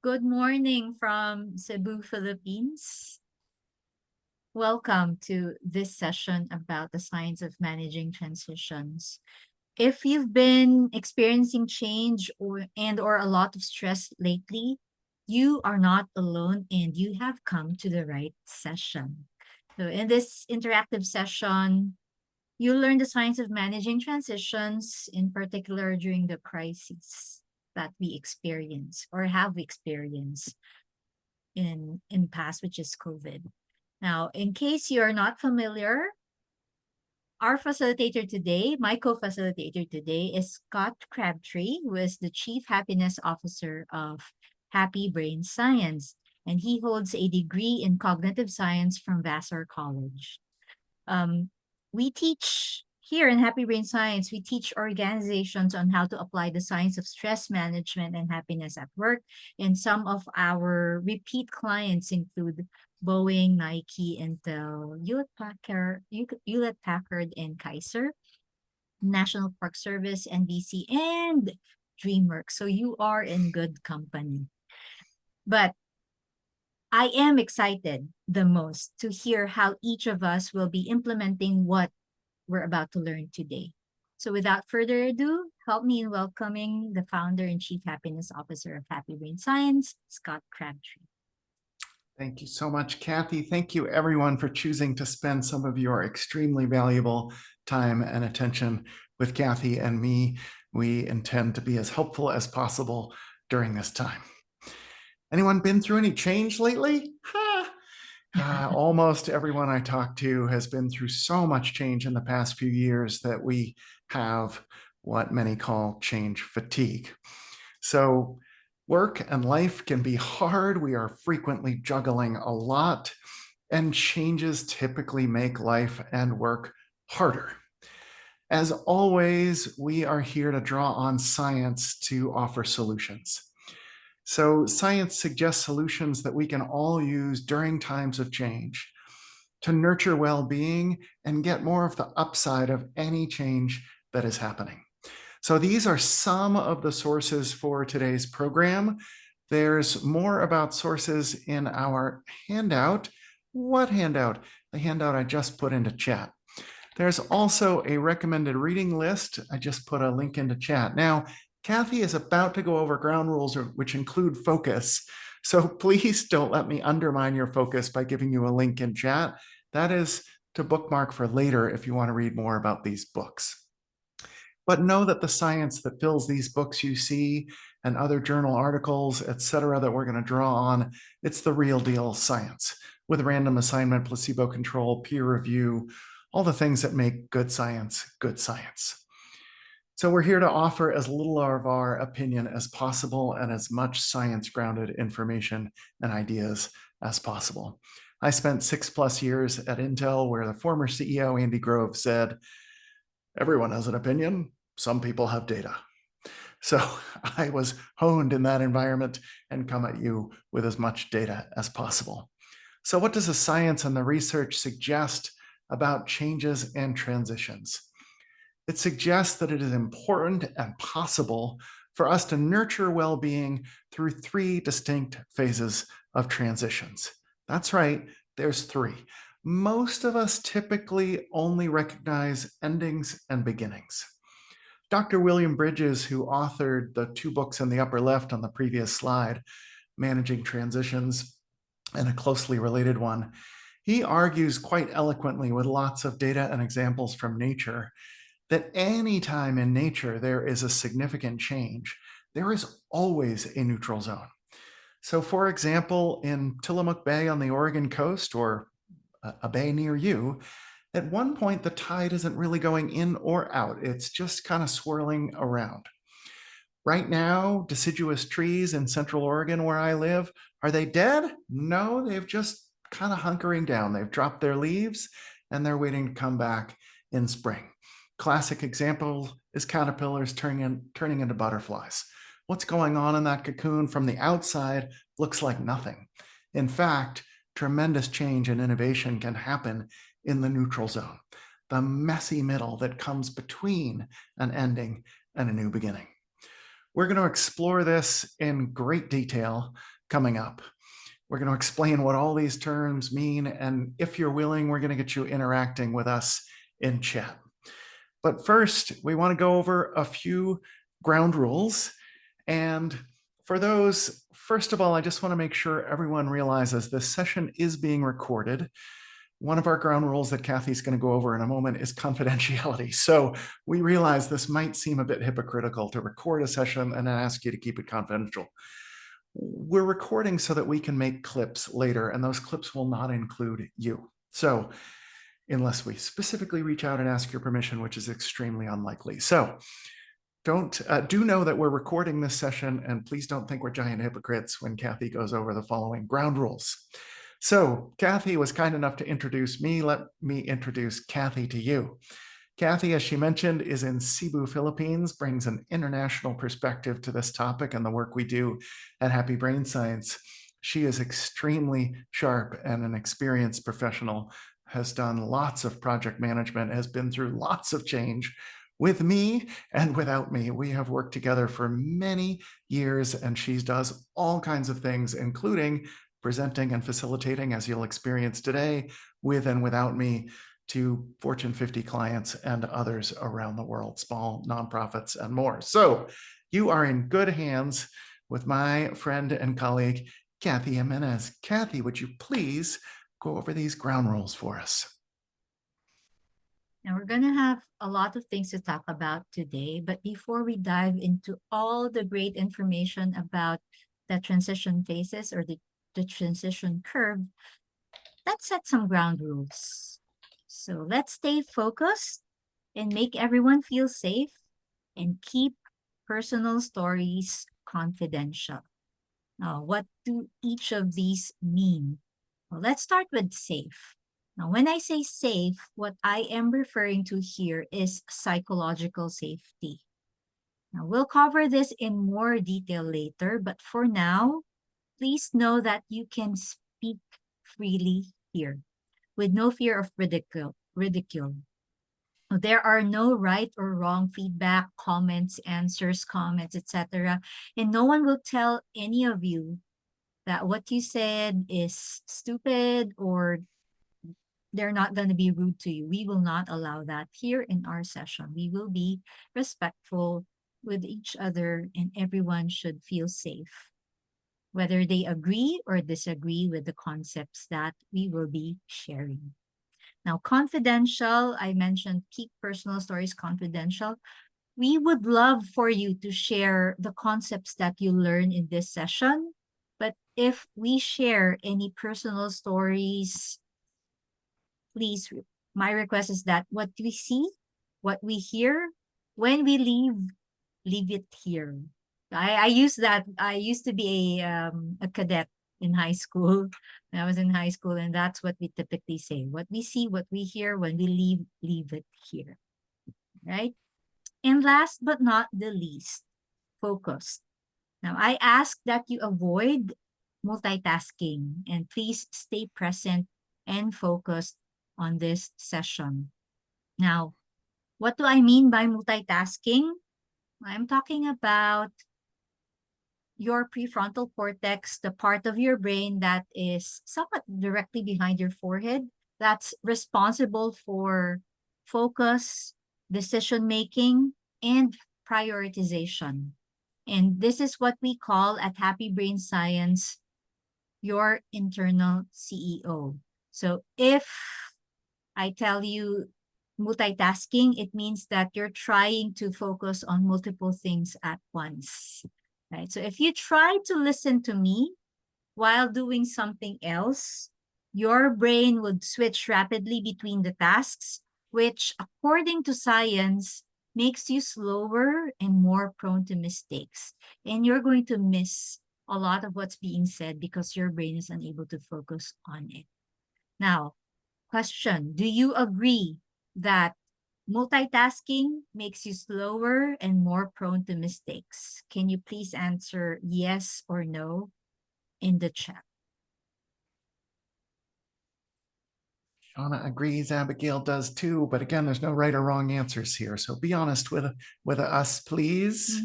Good morning from Cebu, Philippines. Welcome to this session about the science of managing transitions. If you've been experiencing change or a lot of stress lately, you are not alone and you have come to the right session. So in this interactive session, you'll learn the science of managing transitions, in particular during the crises that we experience or have experienced in past, which is COVID. Now, in case you're not familiar, our facilitator today, my co-facilitator today is Scott Crabtree, who is the Chief Happiness Officer of Happy Brain Science, and he holds a degree in cognitive science from Vassar College. We teach here in Happy Brain Science, we teach organizations on how to apply the science of stress management and happiness at work. And some of our repeat clients include Boeing, Nike, Intel, Hewlett Packard, and Kaiser, National Park Service, NBC, and DreamWorks. So you are in good company. But I am excited the most to hear how each of us will be implementing what we're about to learn today. So without further ado, help me in welcoming the founder and chief happiness officer of Happy Brain Science, Scott Crabtree. Thank you so much, Kathy. Thank you, everyone, for choosing to spend some of your extremely valuable time and attention with Kathy and me. We intend to be as helpful as possible during this time. Anyone been through any change lately? Almost everyone I talk to has been through so much change in the past few years that we have what many call change fatigue. So work and life can be hard. We are frequently juggling a lot, and changes typically make life and work harder. As always, we are here to draw on science to offer solutions. So science suggests solutions that we can all use during times of change to nurture well-being and get more of the upside of any change that is happening. So these are some of the sources for today's program. There's more about sources in our handout. What handout? The handout I just put into chat. There's also a recommended reading list. I just put a link into chat. Now, Kathy is about to go over ground rules, which include focus. So please don't let me undermine your focus by giving you a link in chat. That is to bookmark for later if you want to read more about these books. But know that the science that fills these books you see and other journal articles, etc., that we're going to draw on, it's the real deal science with random assignment, placebo control, peer review, all the things that make good science good science. So we're here to offer as little of our opinion as possible and as much science-grounded information and ideas as possible. I spent 6+ years at Intel, where the former CEO, Andy Grove, said, "Everyone has an opinion. Some people have data." So I was honed in that environment and come at you with as much data as possible. So what does the science and the research suggest about changes and transitions? It suggests that it is important and possible for us to nurture well-being through 3 distinct phases of transitions. That's right, there's 3. Most of us typically only recognize endings and beginnings. Dr. William Bridges, who authored the 2 books in the upper left on the previous slide, Managing Transitions, and a closely related one, he argues quite eloquently with lots of data and examples from nature that any time in nature there is a significant change, there is always a neutral zone. So for example, in Tillamook Bay on the Oregon coast, or a bay near you, at one point the tide isn't really going in or out. It's just kind of swirling around. Right now, deciduous trees in Central Oregon where I live, are they dead? No, they've just kind of hunkering down. They've dropped their leaves and they're waiting to come back in spring. Classic example is caterpillars turning into butterflies. What's going on in that cocoon from the outside looks like nothing. In fact, tremendous change and innovation can happen in the neutral zone, the messy middle that comes between an ending and a new beginning. We're going to explore this in great detail coming up. We're going to explain what all these terms mean, and if you're willing, we're going to get you interacting with us in chat. But first, we want to go over a few ground rules. And for those, first of all, I just want to make sure everyone realizes this session is being recorded. One of our ground rules that Kathy's going to go over in a moment is confidentiality. So we realize this might seem a bit hypocritical to record a session and then ask you to keep it confidential. We're recording so that we can make clips later, and those clips will not include you. So unless we specifically reach out and ask your permission, which is extremely unlikely. So do know that we're recording this session, and please don't think we're giant hypocrites when Kathy goes over the following ground rules. So Kathy was kind enough to introduce me. Let me introduce Kathy to you. Kathy, as she mentioned, is in Cebu, Philippines, brings an international perspective to this topic and the work we do at Happy Brain Science. She is extremely sharp and an experienced professional, has done lots of project management, has been through lots of change with me and without me. We have worked together for many years, and she does all kinds of things, including presenting and facilitating, as you'll experience today, with and without me, to Fortune 50 clients and others around the world, small nonprofits and more. So you are in good hands with my friend and colleague, Kathy Jimenez. Kathy, would you please go over these ground rules for us? Now we're going to have a lot of things to talk about today, but before we dive into all the great information about the transition phases or the transition curve, let's set some ground rules. So let's stay focused and make everyone feel safe and keep personal stories confidential. Now, what do each of these mean? Well, let's start with safe. Now, when I say safe, what I am referring to here is psychological safety. Now, we'll cover this in more detail later, but for now, please know that you can speak freely here with no fear of ridicule. There are no right or wrong feedback, comments, answers, comments, etc. And no one will tell any of you that what you said is stupid or they're not going to be rude to you. We will not allow that here in our session. We will be respectful with each other, and everyone should feel safe, whether they agree or disagree with the concepts that we will be sharing. Now, confidential, I mentioned keep personal stories confidential. We would love for you to share the concepts that you learn in this session. But if we share any personal stories, please, my request is that what we see, what we hear, when we leave it here. I use that. I used to be a cadet in high school. When I was in high school, and that's what we typically say. What we see, what we hear, when we leave it here. Right? And last but not the least, focus. Now, I ask that you avoid multitasking and please stay present and focused on this session. Now, what do I mean by multitasking? I'm talking about your prefrontal cortex, the part of your brain that is somewhat directly behind your forehead, that's responsible for focus, decision making, and prioritization. And this is what we call at Happy Brain Science your internal CEO. So if I tell you multitasking, it means that you're trying to focus on multiple things at once, right? So if you try to listen to me while doing something else, your brain would switch rapidly between the tasks, which according to science makes you slower and more prone to mistakes. And you're going to miss a lot of what's being said because your brain is unable to focus on it. Now, question, do you agree that multitasking makes you slower and more prone to mistakes? Can you please answer yes or no in the chat? Shauna agrees, Abigail does too, but again, there's no right or wrong answers here. So be honest with us, please.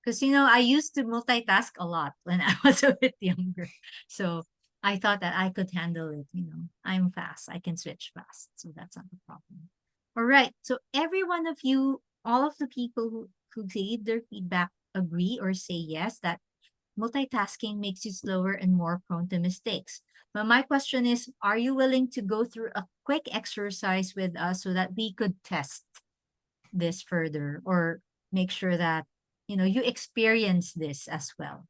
Because, I used to multitask a lot when I was a bit younger. So I thought that I could handle it. I'm fast. I can switch fast. So that's not a problem. All right. So every one of you, all of the people who gave their feedback agree or say yes that multitasking makes you slower and more prone to mistakes. But my question is, are you willing to go through a quick exercise with us so that we could test this further or make sure that, you experience this as well?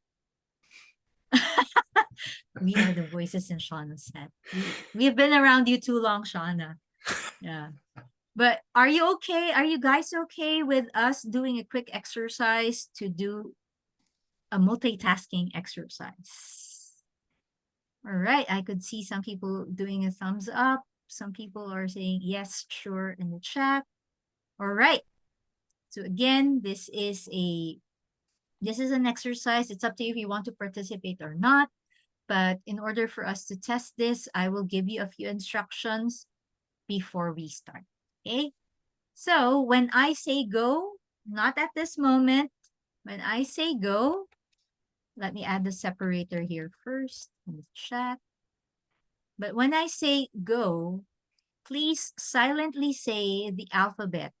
We are the voices in Shauna's head. We have been around you too long, Shauna. Yeah. But are you okay? Are you guys okay with us doing a quick exercise to do a multitasking exercise? All right. I could see some people doing a thumbs up. Some people are saying yes, sure in the chat. All right. So again, this is an exercise. It's up to you if you want to participate or not. But in order for us to test this, I will give you a few instructions before we start. Okay. So when I say go, not at this moment. When I say go, let me add the separator here first in the chat. But when I say go, please silently say the alphabet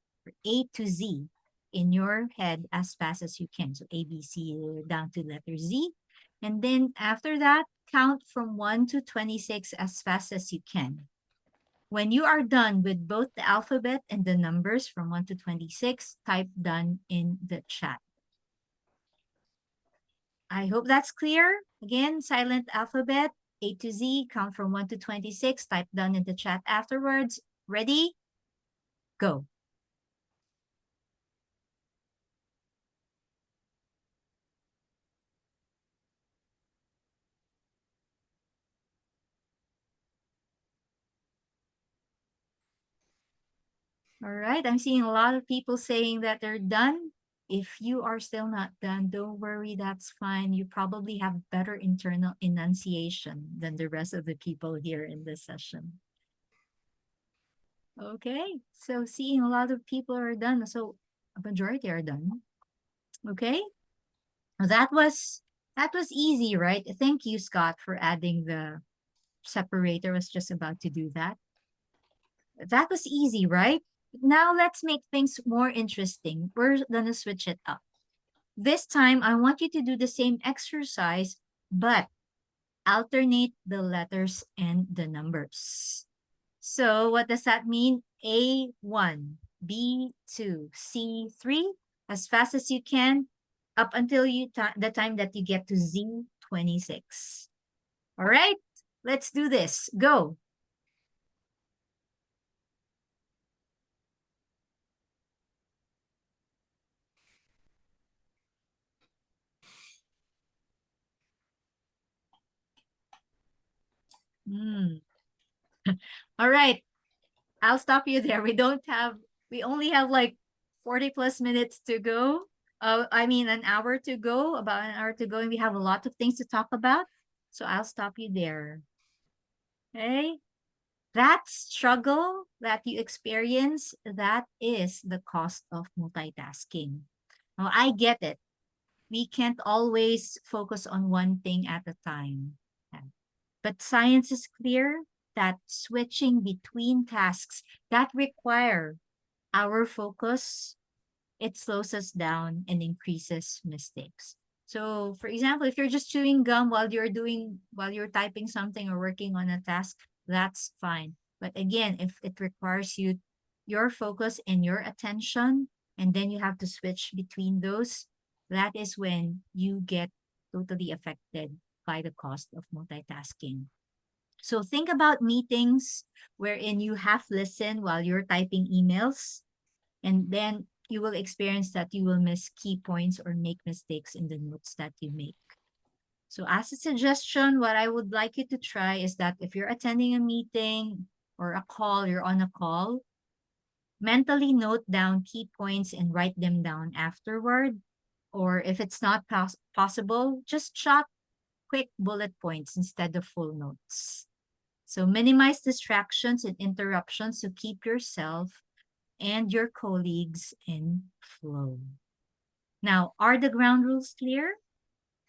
A to Z in your head as fast as you can. So A, B, C down to letter Z. And then after that, count from 1 to 26 as fast as you can. When you are done with both the alphabet and the numbers from 1 to 26, type done in the chat. I hope that's clear. Again, silent alphabet, A to Z, count from 1 to 26, type done in the chat afterwards. Ready? Go. All right, I'm seeing a lot of people saying that they're done. If you are still not done, don't worry, that's fine. You probably have better internal enunciation than the rest of the people here in this session. Okay, so seeing a lot of people are done. So a majority are done. Okay, that was easy, right? Thank you, Scott, for adding the separator. I was just about to do that. That was easy, right? Now let's make things more interesting. We're gonna switch it up. This time, I want you to do the same exercise, but alternate the letters and the numbers. So what does that mean? A1, B2, C3, as fast as you can, up until the time that you get to Z26. All right, let's do this. Go. Mm. All right, I'll stop you there. We only have like 40 plus minutes to go. I mean, an hour to go, about an hour to go, and we have a lot of things to talk about. So I'll stop you there. Okay. That struggle that you experience, that is the cost of multitasking. Now, I get it. We can't always focus on one thing at a time. Yeah. But science is clear that switching between tasks that require our focus, it slows us down and increases mistakes. So, for example, if you're just chewing gum while you're typing something or working on a task, that's fine. But again, if it requires your focus and your attention, and then you have to switch between those, that is when you get totally affected by the cost of multitasking. So think about meetings wherein you half listen while you're typing emails, and then you will experience that you will miss key points or make mistakes in the notes that you make. So as a suggestion, what I would like you to try is that if you're attending a meeting or a call, you're on a call, mentally note down key points and write them down afterward. Or if it's not possible, just jot quick bullet points instead of full notes. So minimize distractions and interruptions to keep yourself and your colleagues in flow. Now, are the ground rules clear?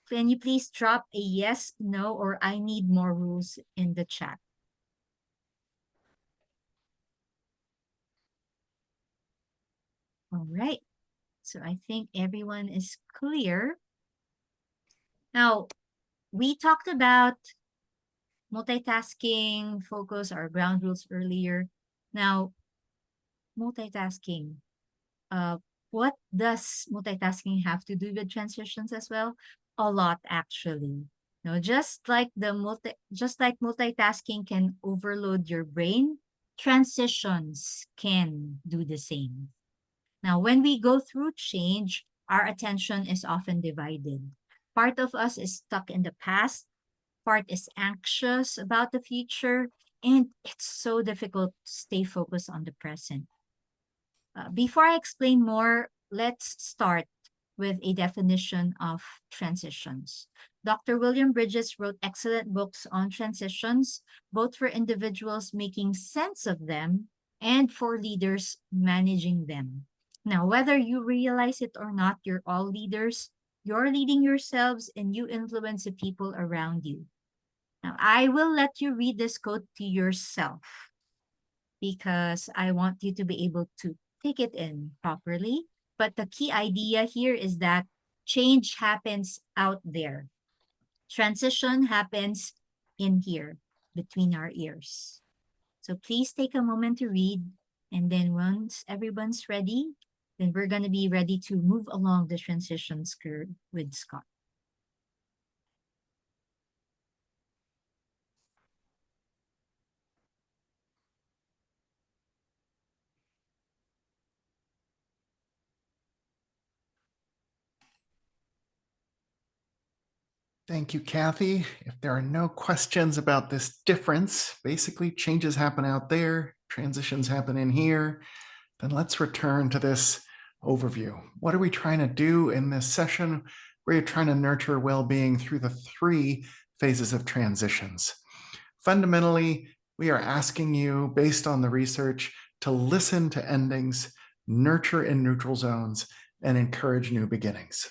Can you please drop a yes, no, or I need more rules in the chat? All right. So I think everyone is clear. Now, we talked about multitasking, focus, or ground rules earlier. Now, multitasking. Uh, what does multitasking have to do with transitions as well? A lot, actually. Just like multitasking can overload your brain, transitions can do the same. Now, when we go through change, our attention is often divided. Part of us is stuck in the past, part is anxious about the future, and it's so difficult to stay focused on the present. Before I explain more, let's start with a definition of transitions. Dr. William Bridges wrote excellent books on transitions, both for individuals making sense of them and for leaders managing them. Now, whether you realize it or not, you're all leaders. You're leading yourselves and you influence the people around you. Now, I will let you read this quote to yourself because I want you to be able to take it in properly. But the key idea here is that change happens out there. Transition happens in here between our ears. So please take a moment to read. And then once everyone's ready, then we're going to be ready to move along the transitions curve with Scott. Thank you, Kathy. If there are no questions about this difference, basically changes happen out there, transitions happen in here, then let's return to this overview. What are we trying to do in this session? We're trying to nurture well-being through the 3 phases of transitions. Fundamentally, we are asking you, based on the research, to listen to endings, nurture in neutral zones, and encourage new beginnings.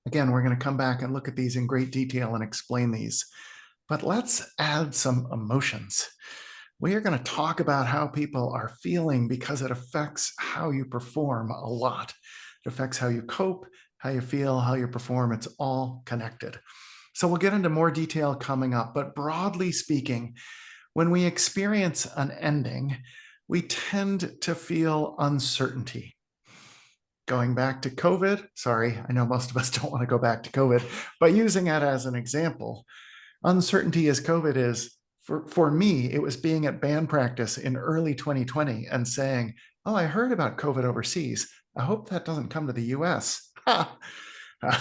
Again, we're going to come back and look at these in great detail and explain these. But let's add some emotions. We are going to talk about how people are feeling because it affects how you perform a lot. It affects how you cope, how you feel, how you perform. It's all connected. So we'll get into more detail coming up. But broadly speaking, when we experience an ending, we tend to feel uncertainty. Going back to COVID, sorry, I know most of us don't want to go back to COVID, but using it as an example, uncertainty as COVID is, for me, it was being at band practice in early 2020 and saying, oh, I heard about COVID overseas. I hope that doesn't come to the US.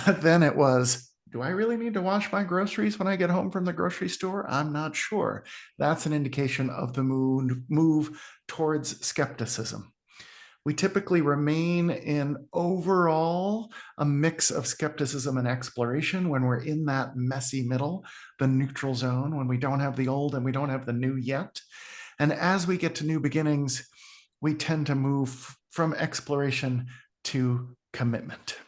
Then it was, do I really need to wash my groceries when I get home from the grocery store? I'm not sure. That's an indication of the move towards skepticism. We typically remain in overall a mix of skepticism and exploration when we're in that messy middle, the neutral zone, when we don't have the old and we don't have the new yet. And as we get to new beginnings, we tend to move from exploration to commitment.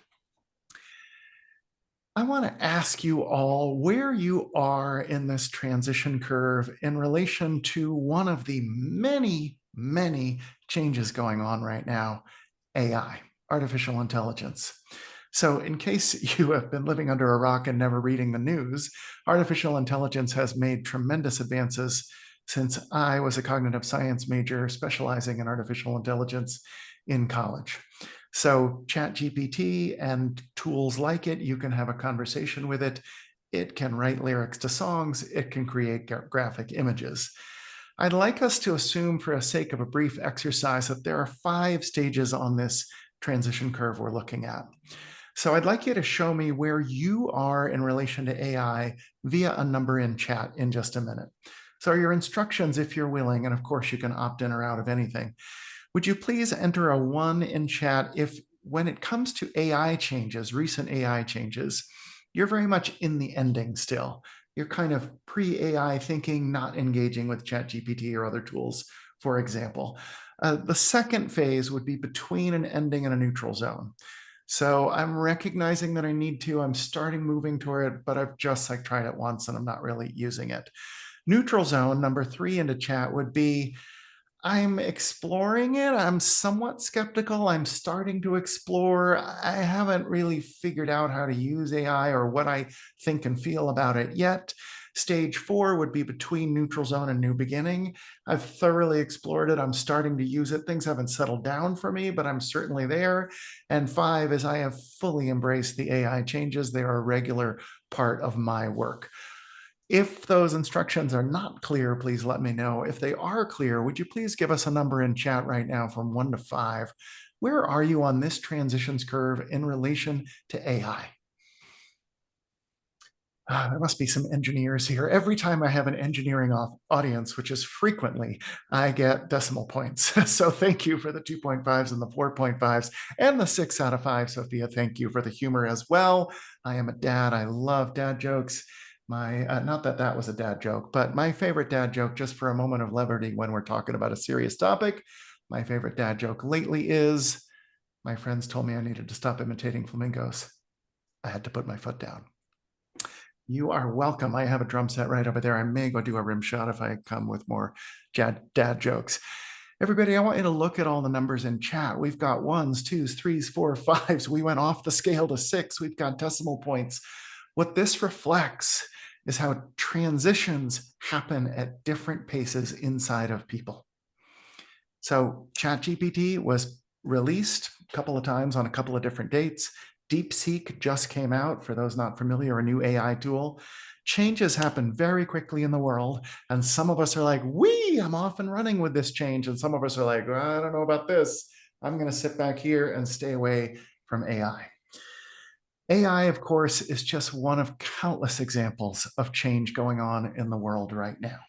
I want to ask you all where you are in this transition curve in relation to one of the many, many changes going on right now, AI, artificial intelligence. So in case you have been living under a rock and never reading the news, artificial intelligence has made tremendous advances since I was a cognitive science major specializing in artificial intelligence in college. So ChatGPT and tools like it, you can have a conversation with it. It can write lyrics to songs. It can create graphic images. I'd like us to assume, for the sake of a brief exercise, that there are 5 stages on this transition curve we're looking at. So I'd like you to show me where you are in relation to AI via a number in chat in just a minute. So your instructions, if you're willing, and of course you can opt in or out of anything. Would you please enter a 1 in chat if, when it comes to AI changes, recent AI changes, you're very much in the ending still. You're kind of pre-AI thinking, not engaging with ChatGPT or other tools, for example. The second phase would be between an ending and a neutral zone. So I'm recognizing that I need to. I'm starting moving toward it, but I've just like tried it once and I'm not really using it. Neutral zone, number 3 into chat would be I'm exploring it. I'm somewhat skeptical. I'm starting to explore. I haven't really figured out how to use AI or what I think and feel about it yet. Stage 4 would be between neutral zone and new beginning. I've thoroughly explored it. I'm starting to use it. Things haven't settled down for me, but I'm certainly there. And 5 is I have fully embraced the AI changes. They are a regular part of my work. If those instructions are not clear, please let me know. If they are clear, would you please give us a number in chat right now from 1 to 5? Where are you on this transitions curve in relation to AI? There must be some engineers here. Every time I have an engineering audience, which is frequently, I get decimal points. So thank you for the 2.5s and the 4.5s and the 6 out of 5, Sophia. Thank you for the humor as well. I am a dad. I love dad jokes. Not that that was a dad joke, but my favorite dad joke, just for a moment of levity when we're talking about a serious topic, my favorite dad joke lately is, my friends told me I needed to stop imitating flamingos. I had to put my foot down. You are welcome. I have a drum set right over there. I may go do a rim shot if I come with more dad jokes. Everybody, I want you to look at all the numbers in chat. We've got 1s, 2s, 3s, 4s, 5s. We went off the scale to 6. We've got decimal points. What this reflects is how transitions happen at different paces inside of people. So ChatGPT was released a couple of times on a couple of different dates. DeepSeek just came out, for those not familiar, a new AI tool. Changes happen very quickly in the world, and some of us are like, I'm off and running with this change, and some of us are like, I don't know about this. I'm going to sit back here and stay away from AI. AI, of course, is just one of countless examples of change going on in the world right now.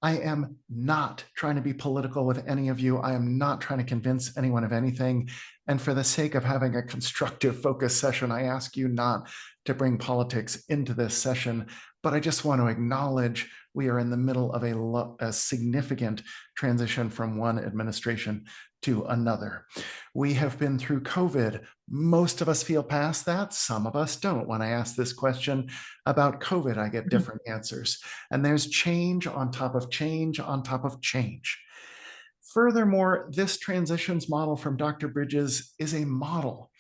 I am not trying to be political with any of you. I am not trying to convince anyone of anything. And for the sake of having a constructive focus session, I ask you not to bring politics into this session. But I just want to acknowledge we are in the middle of a significant transition from one administration to another. We have been through COVID. Most of us feel past that. Some of us don't. When I ask this question about COVID, I get different answers. And there's change on top of change on top of change. Furthermore, this transitions model from Dr. Bridges is a model.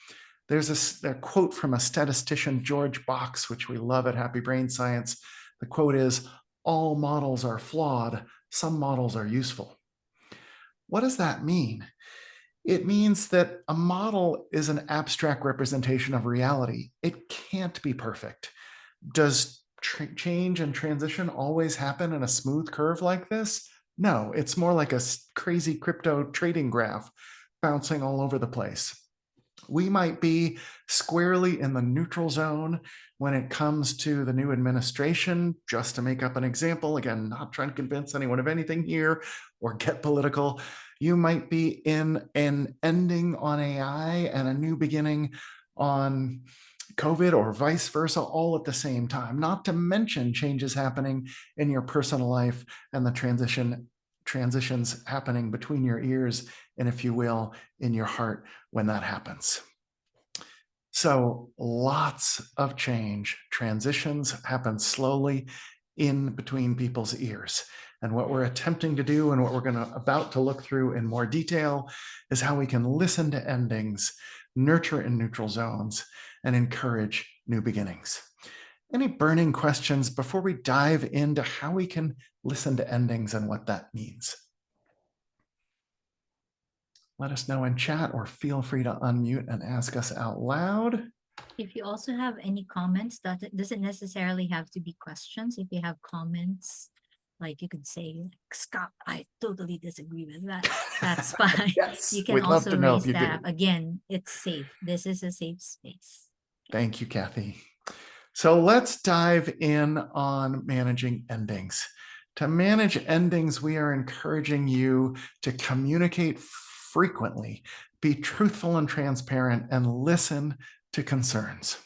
There's a quote from a statistician, George Box, which we love at Happy Brain Science. The quote is, "All models are flawed. Some models are useful." What does that mean? It means that a model is an abstract representation of reality. It can't be perfect. Does change and transition always happen in a smooth curve like this? No, it's more like a crazy crypto trading graph bouncing all over the place. We might be squarely in the neutral zone when it comes to the new administration. Just to make up an example, again, not trying to convince anyone of anything here or get political. You might be in an ending on AI and a new beginning on COVID, or vice versa, all at the same time, not to mention changes happening in your personal life and the transitions happening between your ears and, if you will, in your heart when that happens. So lots of change. Transitions happen slowly in between people's ears. And what we're attempting to do, and what we're about to look through in more detail, is how we can listen to endings, nurture in neutral zones, and encourage new beginnings. Any burning questions before we dive into how we can listen to endings and what that means? Let us know in chat, or feel free to unmute and ask us out loud. If you also have any comments, that it doesn't necessarily have to be questions. If you have comments, like you could say, Scott, I totally disagree with that. That's fine. Yes, You can we'd love also to know raise if you that. do. Again, it's safe. This is a safe space. Thank you, Kathy. So let's dive in on managing endings. To manage endings, we are encouraging you to communicate frequently, be truthful and transparent, and listen to concerns.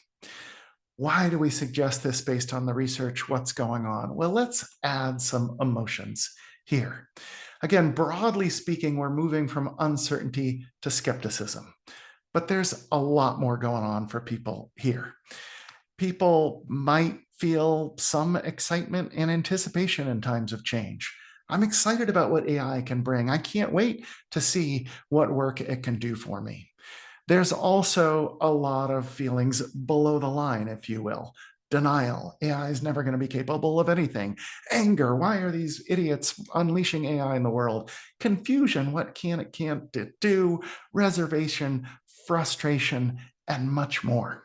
Why do we suggest this based on the research? What's going on? Well, let's add some emotions here. Again, broadly speaking, we're moving from uncertainty to skepticism. but there's a lot more going on for people here. People might feel some excitement and anticipation in times of change. I'm excited about what AI can bring. I can't wait to see what work it can do for me. There's also a lot of feelings below the line, if you will. Denial. AI is never going to be capable of anything. Anger. Why are these idiots unleashing AI in the world? Confusion. What can it can't do? Reservation, frustration, and much more.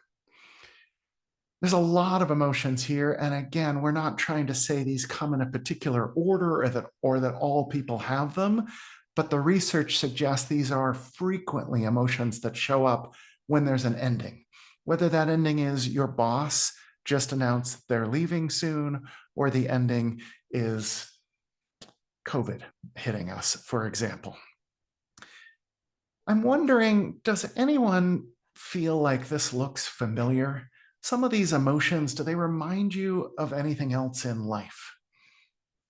There's a lot of emotions here. And again, we're not trying to say these come in a particular order or that all people have them, but the research suggests these are frequently emotions that show up when there's an ending. Whether that ending is your boss just announced they're leaving soon, or the ending is COVID hitting us, for example. I'm wondering, does anyone feel like this looks familiar? Some of these emotions, do they remind you of anything else in life?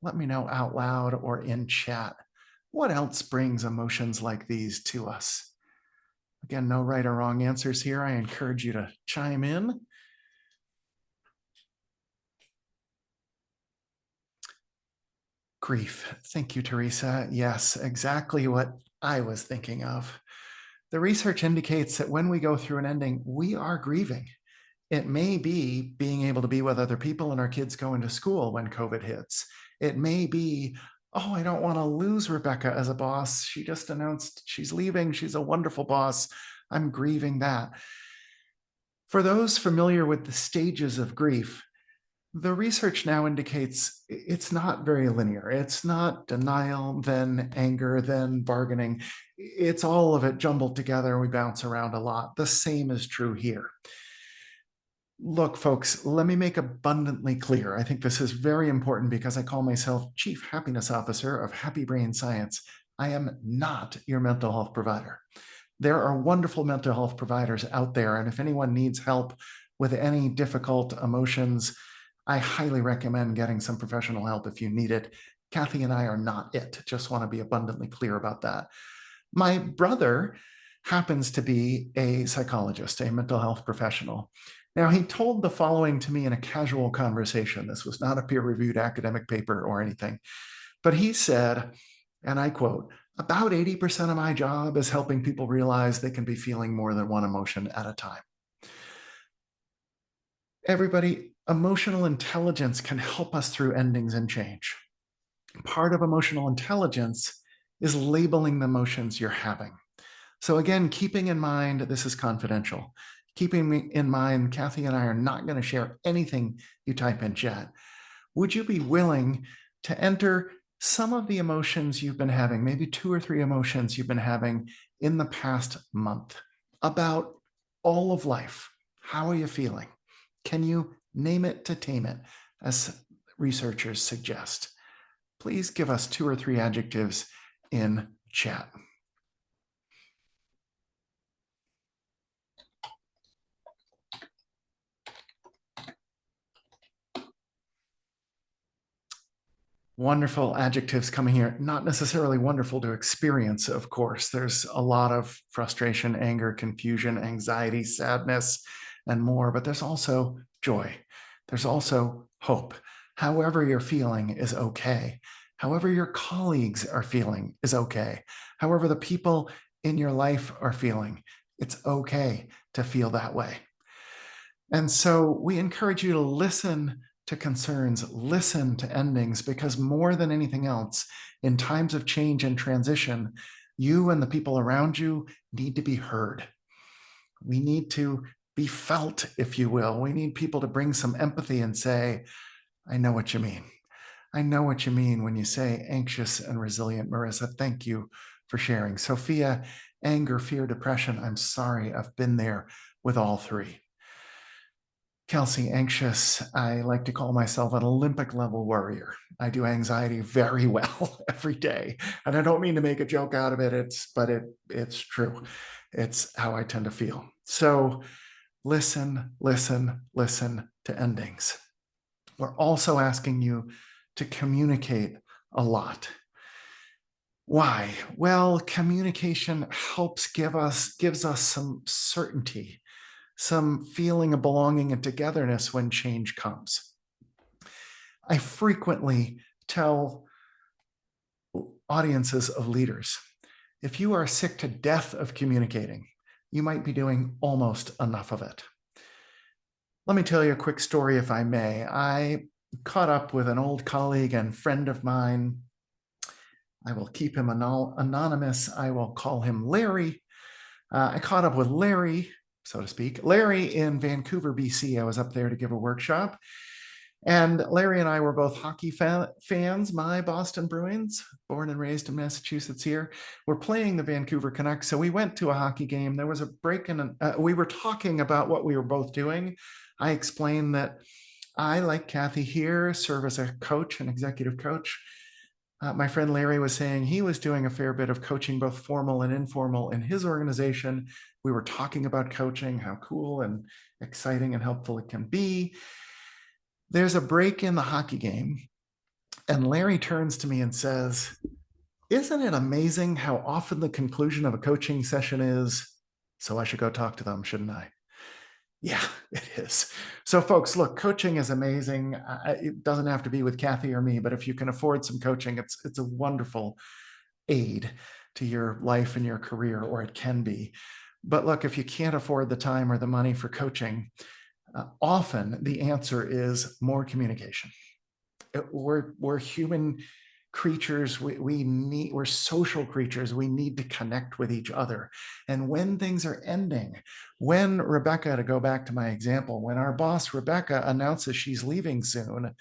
Let me know out loud or in chat. What else brings emotions like these to us? Again, no right or wrong answers here. I encourage you to chime in. Grief. Thank you, Teresa. Yes, exactly what I was thinking of. The research indicates that when we go through an ending, we are grieving. It may be being able to be with other people and our kids going to school when COVID hits. It may be, oh, I don't want to lose Rebecca as a boss. She just announced she's leaving. She's a wonderful boss. I'm grieving that. For those familiar with the stages of grief, the research now indicates it's not very linear. It's not denial, then anger, then bargaining. It's all of it jumbled together. We bounce around a lot. The same is true here. Look, folks, let me make abundantly clear. I think this is very important because I call myself Chief Happiness Officer of Happy Brain Science. I am not your mental health provider. There are wonderful mental health providers out there, and if anyone needs help with any difficult emotions, I highly recommend getting some professional help if you need it. Kathy and I are not it. Just want to be abundantly clear about that. My brother happens to be a psychologist, a mental health professional. Now, he told the following to me in a casual conversation. This was not a peer-reviewed academic paper or anything, but he said, and I quote, "About 80% of my job is helping people realize they can be feeling more than one emotion at a time." Everybody, emotional intelligence can help us through endings and change. Part of emotional intelligence is labeling the emotions you're having. So again, keeping in mind, this is confidential. Keeping in mind, Kathy and I are not going to share anything you type in chat. Would you be willing to enter some of the emotions you've been having, maybe 2 or 3 emotions you've been having in the past month about all of life? How are you feeling? Can you name it to tame it, as researchers suggest? Please give us 2 or 3 adjectives in chat. Wonderful adjectives coming here. Not necessarily wonderful to experience, of course. There's a lot of frustration, anger, confusion, anxiety, sadness, and more, but there's also joy. There's also hope. However you're feeling is okay. However your colleagues are feeling is okay. However the people in your life are feeling, it's okay to feel that way. And so we encourage you to listen to concerns, listen to endings, because more than anything else, in times of change and transition, you and the people around you need to be heard. We need to be felt, if you will. We need people to bring some empathy and say, I know what you mean. I know what you mean when you say anxious and resilient. Marissa, thank you for sharing. Sophia, anger, fear, depression. I'm sorry, I've been there with all 3. Kelsey, anxious. I like to call myself an Olympic level warrior. I do anxiety very well every day. And I don't mean to make a joke out of it, but it's true. It's how I tend to feel. So listen, listen, listen to endings. We're also asking you to communicate a lot. Why? Well, communication gives us some certainty, some feeling of belonging and togetherness when change comes. I frequently tell audiences of leaders, if you are sick to death of communicating, you might be doing almost enough of it. Let me tell you a quick story, if I may. I caught up with an old colleague and friend of mine. I will keep him anonymous. I will call him Larry. I caught up with Larry, so to speak, Larry in Vancouver, BC. I was up there to give a workshop. And Larry and I were both hockey fans. My Boston Bruins, born and raised in Massachusetts here, were playing the Vancouver Canucks. So we went to a hockey game. There was a break in, we were talking about what we were both doing. I explained that I, like Kathy here, serve as a coach, an executive coach. My friend Larry was saying he was doing a fair bit of coaching, both formal and informal, in his organization. We were talking about coaching, how cool and exciting and helpful it can be. There's a break in the hockey game, and Larry turns to me and says, "Isn't it amazing how often the conclusion of a coaching session is, so I should go talk to them, shouldn't I?" Yeah, it is. So, folks, look, coaching is amazing. It doesn't have to be with Kathy or me, but if you can afford some coaching, it's a wonderful aid to your life and your career, or it can be. But look, if you can't afford the time or the money for coaching, often the answer is more communication. We're human creatures. We're social creatures. We need to connect with each other. And when things are ending, when Rebecca, to go back to my example, when our boss Rebecca announces she's leaving soon,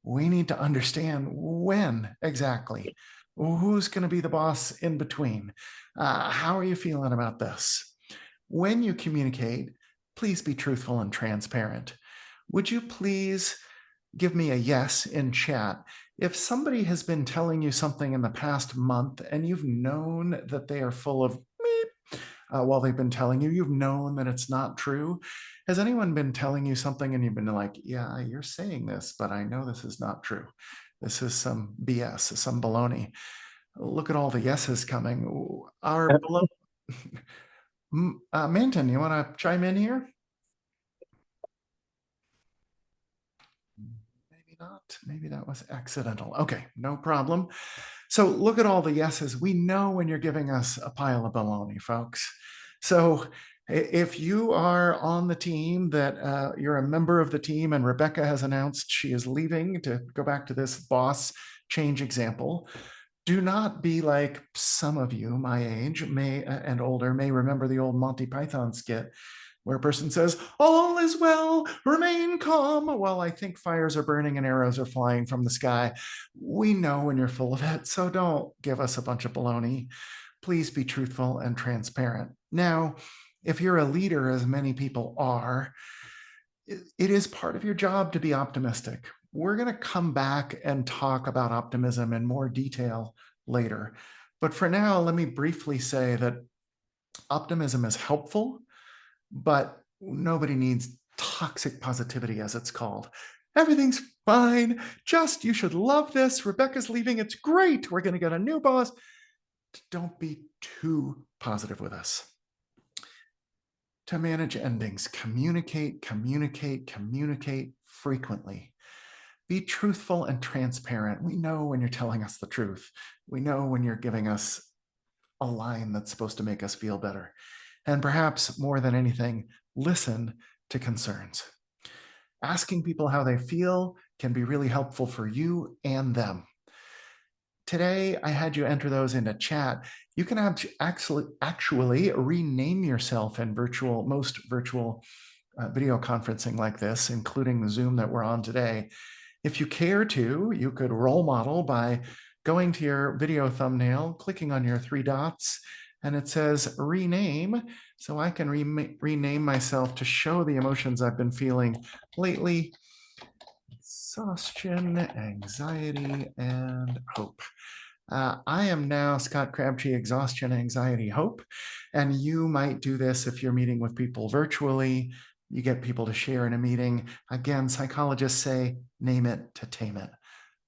we need to understand when exactly. Who's going to be the boss in between? How are you feeling about this? When you communicate, please be truthful and transparent. Would you please give me a yes in chat if somebody has been telling you something in the past month and you've known that they are full of meep while they've been telling you, you've known that it's not true? Has anyone been telling you something and you've been like, yeah, you're saying this, but I know this is not true. This is some BS, some baloney. Look at all the yeses coming. Our Manton, you want to chime in here? Maybe not. Maybe that was accidental. Okay, no problem. So look at all the yeses. We know when you're giving us a pile of baloney, folks. So if you are on the team, that you're a member of the team, and Rebecca has announced she is leaving, to go back to this boss change example, do not be like some of you my age may and older may remember the old Monty Python skit where a person says, "All is well, remain calm," while I think fires are burning and arrows are flying from the sky. We know when you're full of it, so don't give us a bunch of baloney. Please be truthful and transparent. Now, if you're a leader, as many people are, it is part of your job to be optimistic. We're going to come back and talk about optimism in more detail later. But for now, let me briefly say that optimism is helpful, but nobody needs toxic positivity, as it's called. Everything's fine. Just, you should love this. Rebecca's leaving. It's great. We're going to get a new boss. Don't be too positive with us. To manage endings, communicate, communicate, communicate frequently. Be truthful and transparent. We know when you're telling us the truth. We know when you're giving us a line that's supposed to make us feel better. And perhaps more than anything, listen to concerns. Asking people how they feel can be really helpful for you and them. Today, I had you enter those into chat. You can actually rename yourself in most virtual video conferencing like this, including the Zoom that we're on today. If you care to, you could role model by going to your video thumbnail, clicking on your three dots, and it says rename. So I can rename myself to show the emotions I've been feeling lately: exhaustion, anxiety, and hope. I am now Scott Crabtree, exhaustion, anxiety, hope. And you might do this if you're meeting with people virtually. You get people to share in a meeting. Again, psychologists say, name it to tame it.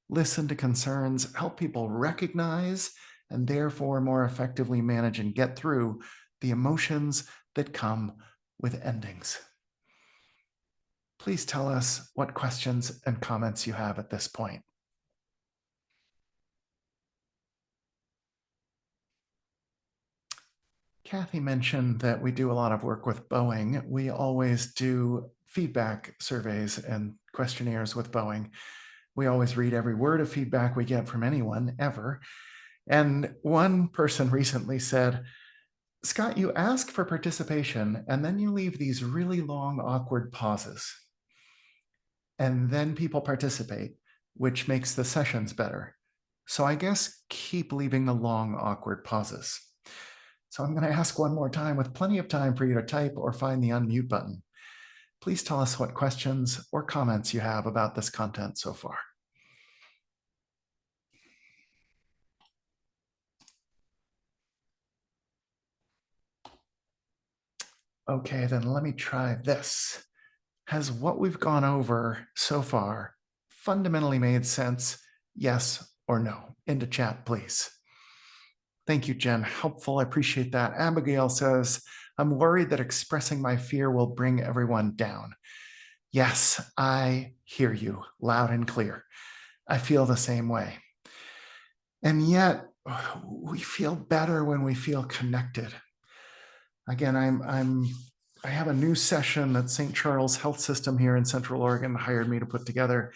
Listen to concerns, help people recognize and therefore more effectively manage and get through the emotions that come with endings. Please tell us what questions and comments you have at this point. Kathy mentioned that we do a lot of work with Boeing. We always do feedback surveys and questionnaires with Boeing. We always read every word of feedback we get from anyone ever. And one person recently said, Scott, you ask for participation and then you leave these really long, awkward pauses. And then people participate, which makes the sessions better. So I guess keep leaving the long, awkward pauses. So I'm going to ask one more time with plenty of time for you to type or find the unmute button. Please tell us what questions or comments you have about this content so far. Okay, then let me try this. Has what we've gone over so far fundamentally made sense? Yes or no? Into chat, please. Thank you, Jen. Helpful. I appreciate that. Abigail says, I'm worried that expressing my fear will bring everyone down. Yes, I hear you loud and clear. I feel the same way. And yet, we feel better when we feel connected. Again, I have a new session that St. Charles Health System here in Central Oregon hired me to put together.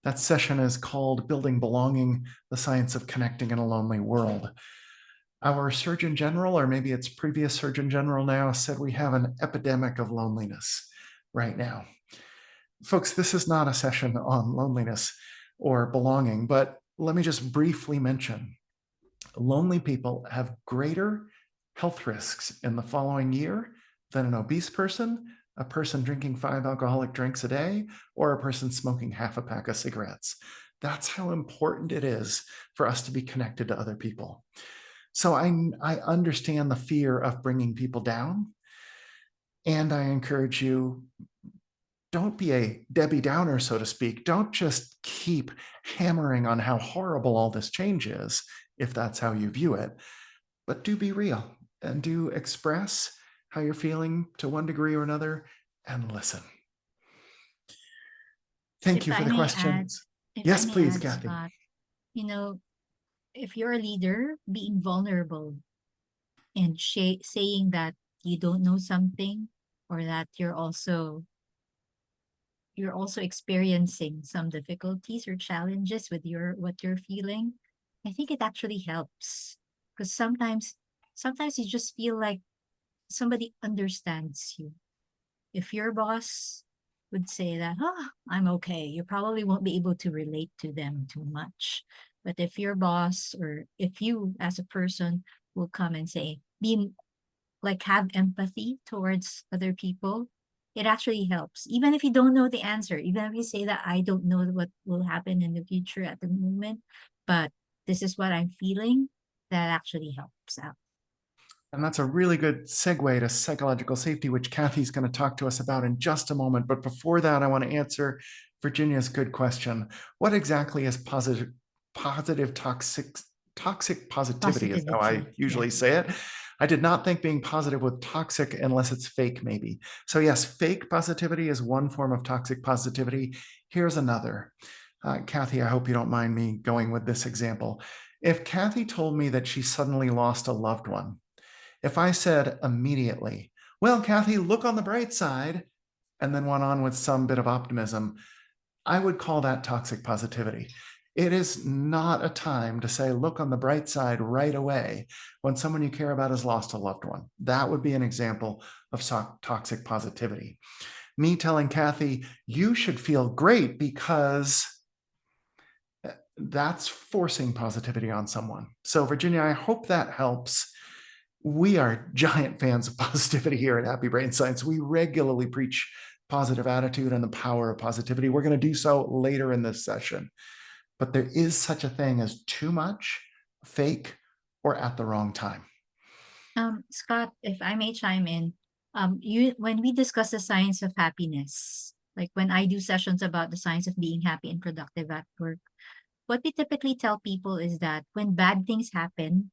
That session is called Building Belonging, the Science of Connecting in a Lonely World. Our Surgeon General, or maybe it's previous Surgeon General now, said we have an epidemic of loneliness right now. Folks, this is not a session on loneliness or belonging, but let me just briefly mention lonely people have greater health risks in the following year than an obese person, a person drinking 5 alcoholic drinks a day, or a person smoking half a pack of cigarettes. That's how important it is for us to be connected to other people. So I understand the fear of bringing people down. And I encourage you, don't be a Debbie Downer, so to speak. Don't just keep hammering on how horrible all this change is, if that's how you view it, but do be real and do express how you're feeling to one degree or another and listen. Thank If you for I the may add, questions. Yes, please, Kathy. Scott, you know, if you're a leader, being vulnerable and saying that you don't know something or that you're also experiencing some difficulties or challenges with your what you're feeling, I think it actually helps because sometimes you just feel like somebody understands you. If your boss would say that, oh, I'm okay, you probably won't be able to relate to them too much. But if your boss or if you as a person will come and say, be like have empathy towards other people, it actually helps. Even if you don't know the answer, even if you say that I don't know what will happen in the future at the moment, but this is what I'm feeling, that actually helps out. And that's a really good segue to psychological safety, which Kathy's going to talk to us about in just a moment. But before that, I want to answer Virginia's good question. What exactly is positive toxic positivity is how I Positivity. Yeah. usually say it. I did not think being positive was toxic unless it's fake, maybe. So yes, fake positivity is one form of toxic positivity. Here's another. Kathy, I hope you don't mind me going with this example. If Kathy told me that she suddenly lost a loved one, if I said immediately, well, Kathy, look on the bright side, and then went on with some bit of optimism, I would call that toxic positivity. It is not a time to say, look on the bright side right away when someone you care about has lost a loved one. That would be an example of toxic positivity. Me telling Kathy, you should feel great because that's forcing positivity on someone. So, Virginia, I hope that helps. We are giant fans of positivity here at Happy Brain Science. We regularly preach positive attitude and the power of positivity. We're going to do so later in this session. But there is such a thing as too much, fake, or at the wrong time. Scott, if I may chime in, you when we discuss the science of happiness, like when I do sessions about the science of being happy and productive at work, what we typically tell people is that when bad things happen,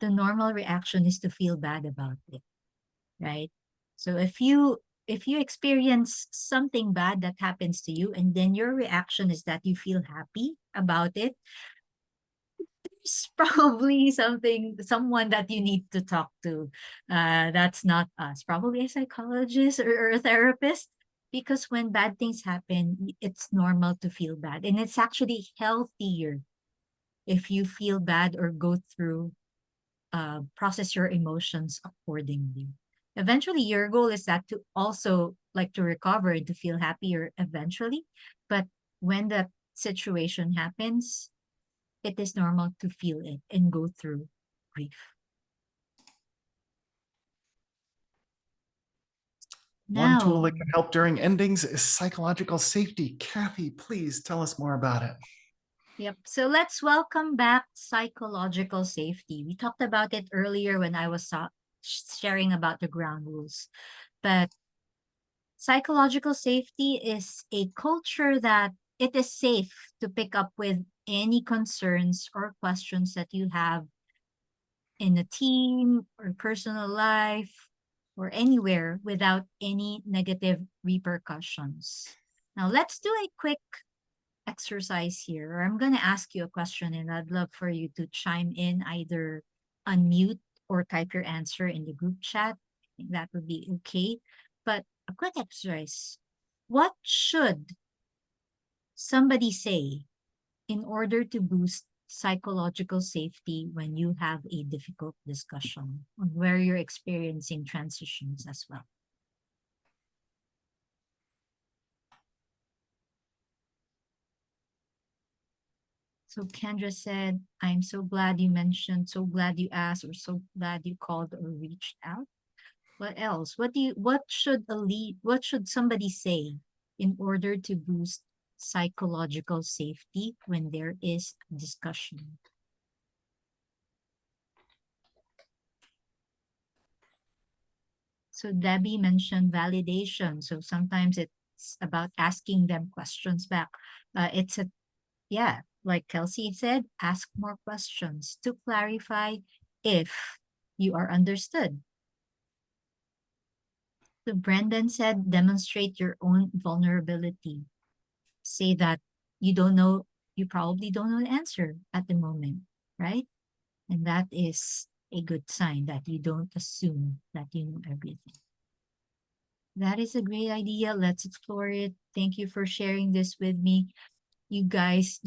the normal reaction is to feel bad about it, right? So if you experience something bad that happens to you and then your reaction is that you feel happy about it, it's probably someone that you need to talk to. That's not us, probably a psychologist or a therapist, because when bad things happen, it's normal to feel bad, and it's actually healthier if you feel bad or go through process your emotions accordingly. Eventually, your goal is that to also like to recover and to feel happier eventually. But when that situation happens, it is normal to feel it and go through grief. One tool Now, that can help during endings is psychological safety. Kathy, please tell us more about it. yep. So let's welcome back psychological safety. We talked about it earlier when I was sharing about the ground rules. But psychological safety is a culture that it is safe to pick up with any concerns or questions that you have in a team or personal life or anywhere without any negative repercussions. Now, let's do a quick exercise here. I'm going to ask you a question and I'd love for you to chime in, either unmute or type your answer in the group chat. I think that would be okay. But a quick exercise. What should somebody say in order to boost psychological safety when you have a difficult discussion on where you're experiencing transitions as well? So Kendra said, I'm so glad you mentioned, so glad you asked, or so glad you called or reached out. What else? What should somebody say in order to boost psychological safety when there is discussion? So Debbie mentioned validation. So sometimes it's about asking them questions back. It's a Yeah, like Kelsey said, ask more questions to clarify if you are understood. So Brendan said, demonstrate your own vulnerability. Say that you don't know, you probably don't know the answer at the moment, right? And that is a good sign that you don't assume that you know everything. That is a great idea. Let's explore it. Thank you for sharing this with me. You guys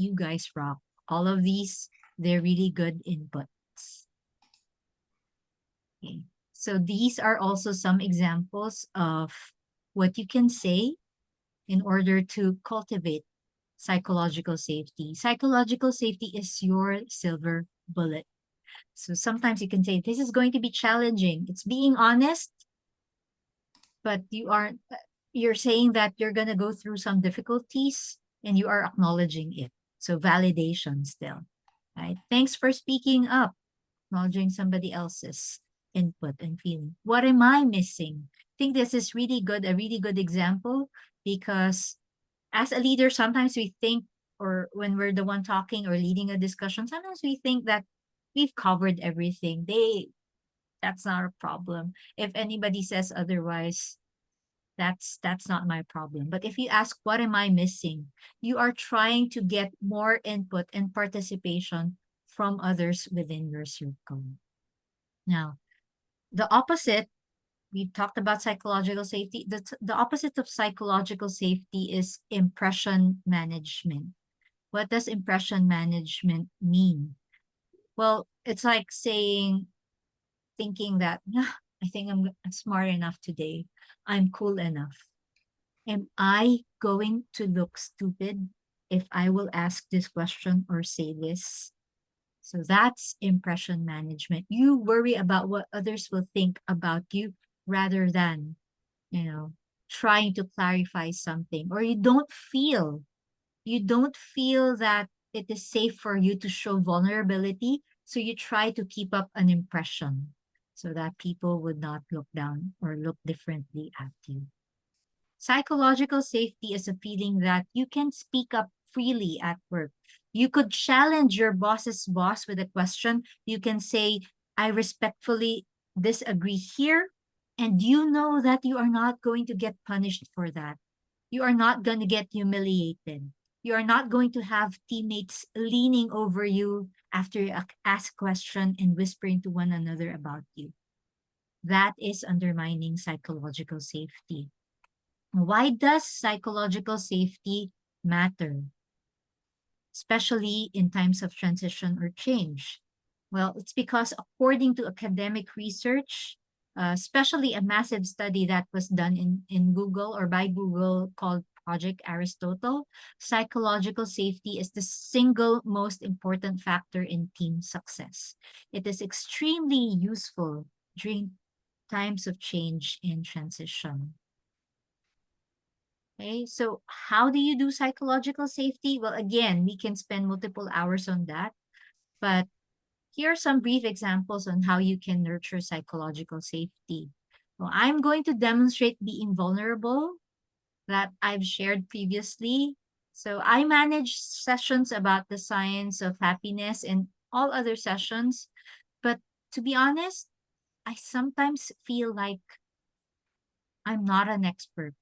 rock. All of these, they're really good inputs. Okay. So these are also some examples of what you can say in order to cultivate psychological safety. Psychological safety is your silver bullet. So sometimes you can say, this is going to be challenging. It's being honest, but you're saying that you're going to go through some difficulties and you are acknowledging it. So validation still, right? Thanks for speaking up, acknowledging somebody else's input and feeling. What am I missing? I think this is really good, a really good example, because as a leader, sometimes we think, or when we're the one talking or leading a discussion, sometimes we think that we've covered everything. That's not a problem. If anybody says otherwise, that's not my problem. But if you ask, what am I missing? You are trying to get more input and participation from others within your circle. Now, the opposite, we talked about psychological safety. The opposite of psychological safety is impression management. What does impression management mean? Well, it's like saying, thinking that, "Ah, I think I'm smart enough today. I'm cool enough. Am I going to look stupid if I will ask this question or say this?" So that's impression management. You worry about what others will think about you rather than, you know, trying to clarify something, or you don't feel that it is safe for you to show vulnerability. So you try to keep up an impression so that people would not look down or look differently at you. Psychological safety is a feeling that you can speak up freely at work. You could challenge your boss's boss with a question. You can say, I respectfully disagree here. And you know that you are not going to get punished for that. You are not going to get humiliated. You are not going to have teammates leaning over you after you ask a question and whispering to one another about you. That is undermining psychological safety. Why does psychological safety matter, especially in times of transition or change? Well, it's because according to academic research, especially a massive study that was done in Google or by Google called Project Aristotle, psychological safety is the single most important factor in team success. It is extremely useful during times of change and transition. Okay, so how do you do psychological safety? Well, again, we can spend multiple hours on that, but here are some brief examples on how you can nurture psychological safety. Well, I'm going to demonstrate being vulnerable that I've shared previously. So I manage sessions about the science of happiness and all other sessions. But to be honest, I sometimes feel like I'm not an expert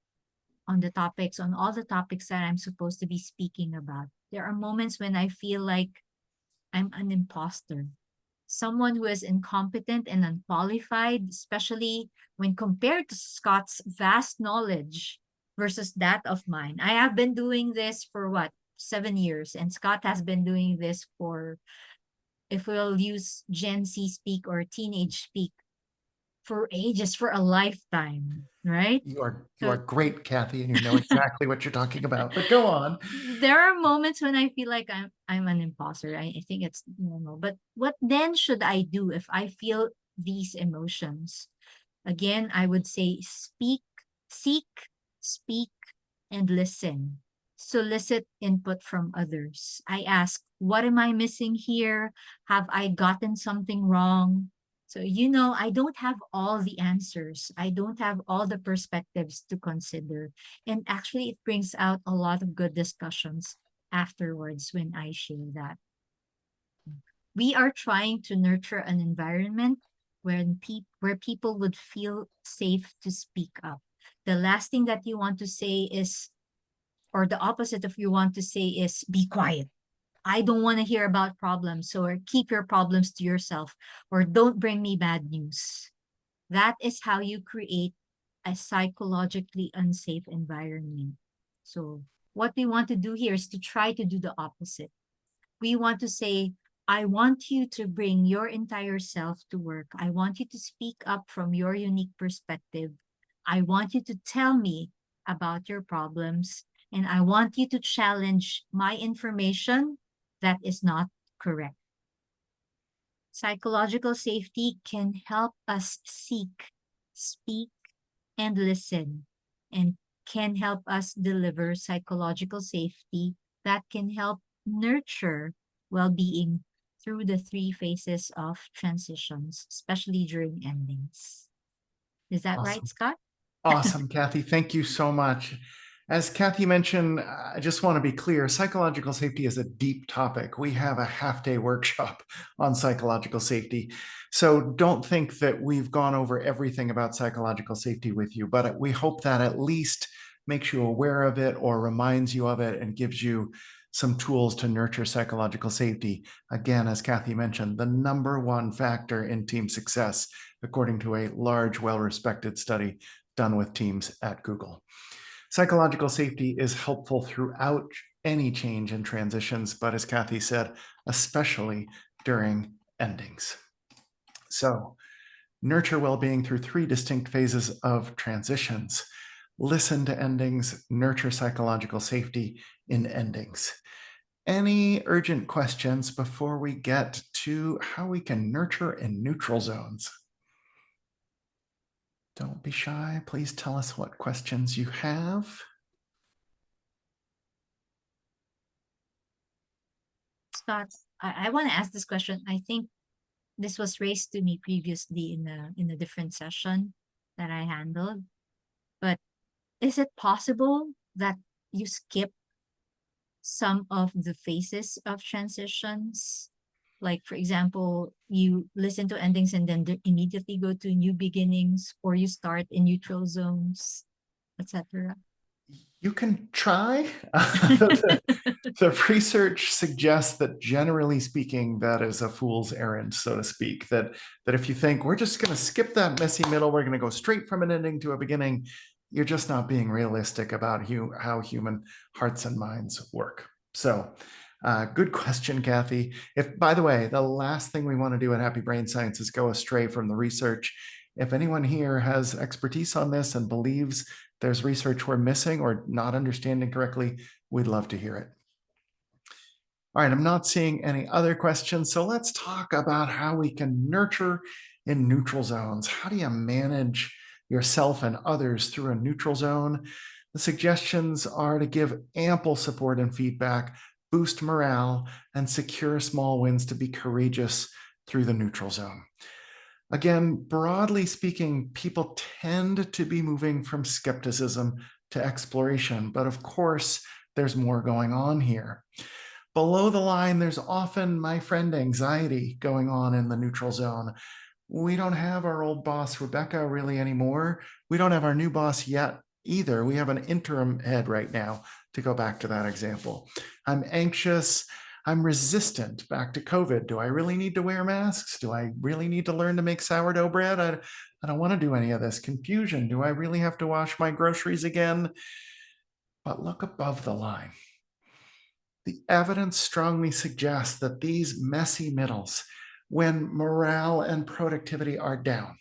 on the topics, on all the topics that I'm supposed to be speaking about. There are moments when I feel like I'm an imposter, someone who is incompetent and unqualified, especially when compared to Scott's vast knowledge versus that of mine. I have been doing this for what, 7 years, and Scott has been doing this for, if we'll use Gen Z speak or teenage speak, for ages, for a lifetime, right? You are So great, Kathy, and you know exactly what you're talking about. But go on. there are moments when I feel like I'm an imposter. I think it's normal. But what then should I do if I feel these emotions? Again, I would say seek, speak, and listen. Solicit input from others. I ask, what am I missing here? Have I gotten something wrong? So, I don't have all the answers. I don't have all the perspectives to consider. And actually, it brings out a lot of good discussions afterwards when I share that. We are trying to nurture an environment where people would feel safe to speak up. The last thing that you want to say is, or the opposite of you want to say is, be quiet. I don't want to hear about problems, or keep your problems to yourself, or don't bring me bad news. That is how you create a psychologically unsafe environment. So what we want to do here is to try to do the opposite. We want to say, I want you to bring your entire self to work. I want you to speak up from your unique perspective. I want you to tell me about your problems. And I want you to challenge my information that is not correct. Psychological safety can help us seek, speak, and listen, and can help us deliver psychological safety that can help nurture well-being through the three phases of transitions, especially during endings. Is that right, Awesome. Scott? Awesome, Kathy. Thank you so much. As Kathy mentioned, I just want to be clear, psychological safety is a deep topic. We have a half-day workshop on psychological safety. So don't think that we've gone over everything about psychological safety with you, but we hope that at least makes you aware of it or reminds you of it and gives you some tools to nurture psychological safety. Again, as Kathy mentioned, the number one factor in team success, according to a large, well-respected study done with teams at Google. Psychological safety is helpful throughout any change and transitions, but as Kathy said, especially during endings. So nurture well-being through three distinct phases of transitions. Listen to endings, nurture psychological safety in endings. Any urgent questions before we get to how we can nurture in neutral zones? Don't be shy. Please tell us what questions you have. Scott, I want to ask this question. I think this was raised to me previously in a different session that I handled. But is it possible that you skip some of the phases of transitions? Like, for example, you listen to endings and then immediately go to new beginnings, or you start in neutral zones, etc. You can try. The research suggests that generally speaking, that is a fool's errand, so to speak. That if you think we're just going to skip that messy middle, we're going to go straight from an ending to a beginning, you're just not being realistic about how human hearts and minds work. So, good question, Kathy. If, by the way, the last thing we want to do at Happy Brain Science is go astray from the research. If anyone here has expertise on this and believes there's research we're missing or not understanding correctly, we'd love to hear it. All right, I'm not seeing any other questions, so let's talk about how we can nurture in neutral zones. How do you manage yourself and others through a neutral zone? The suggestions are to give ample support and feedback, boost morale, and secure small wins to be courageous through the neutral zone. Again, broadly speaking, people tend to be moving from skepticism to exploration, but of course, there's more going on here. Below the line, there's often my friend anxiety going on in the neutral zone. We don't have our old boss, Rebecca, really anymore. We don't have our new boss yet either. We have an interim head right now, to go back to that example. I'm anxious. I'm resistant. Back to COVID. Do I really need to wear masks? Do I really need to learn to make sourdough bread? I don't want to do any of this. Confusion. Do I really have to wash my groceries again? But look above the line. The evidence strongly suggests that these messy middles, when morale and productivity are down,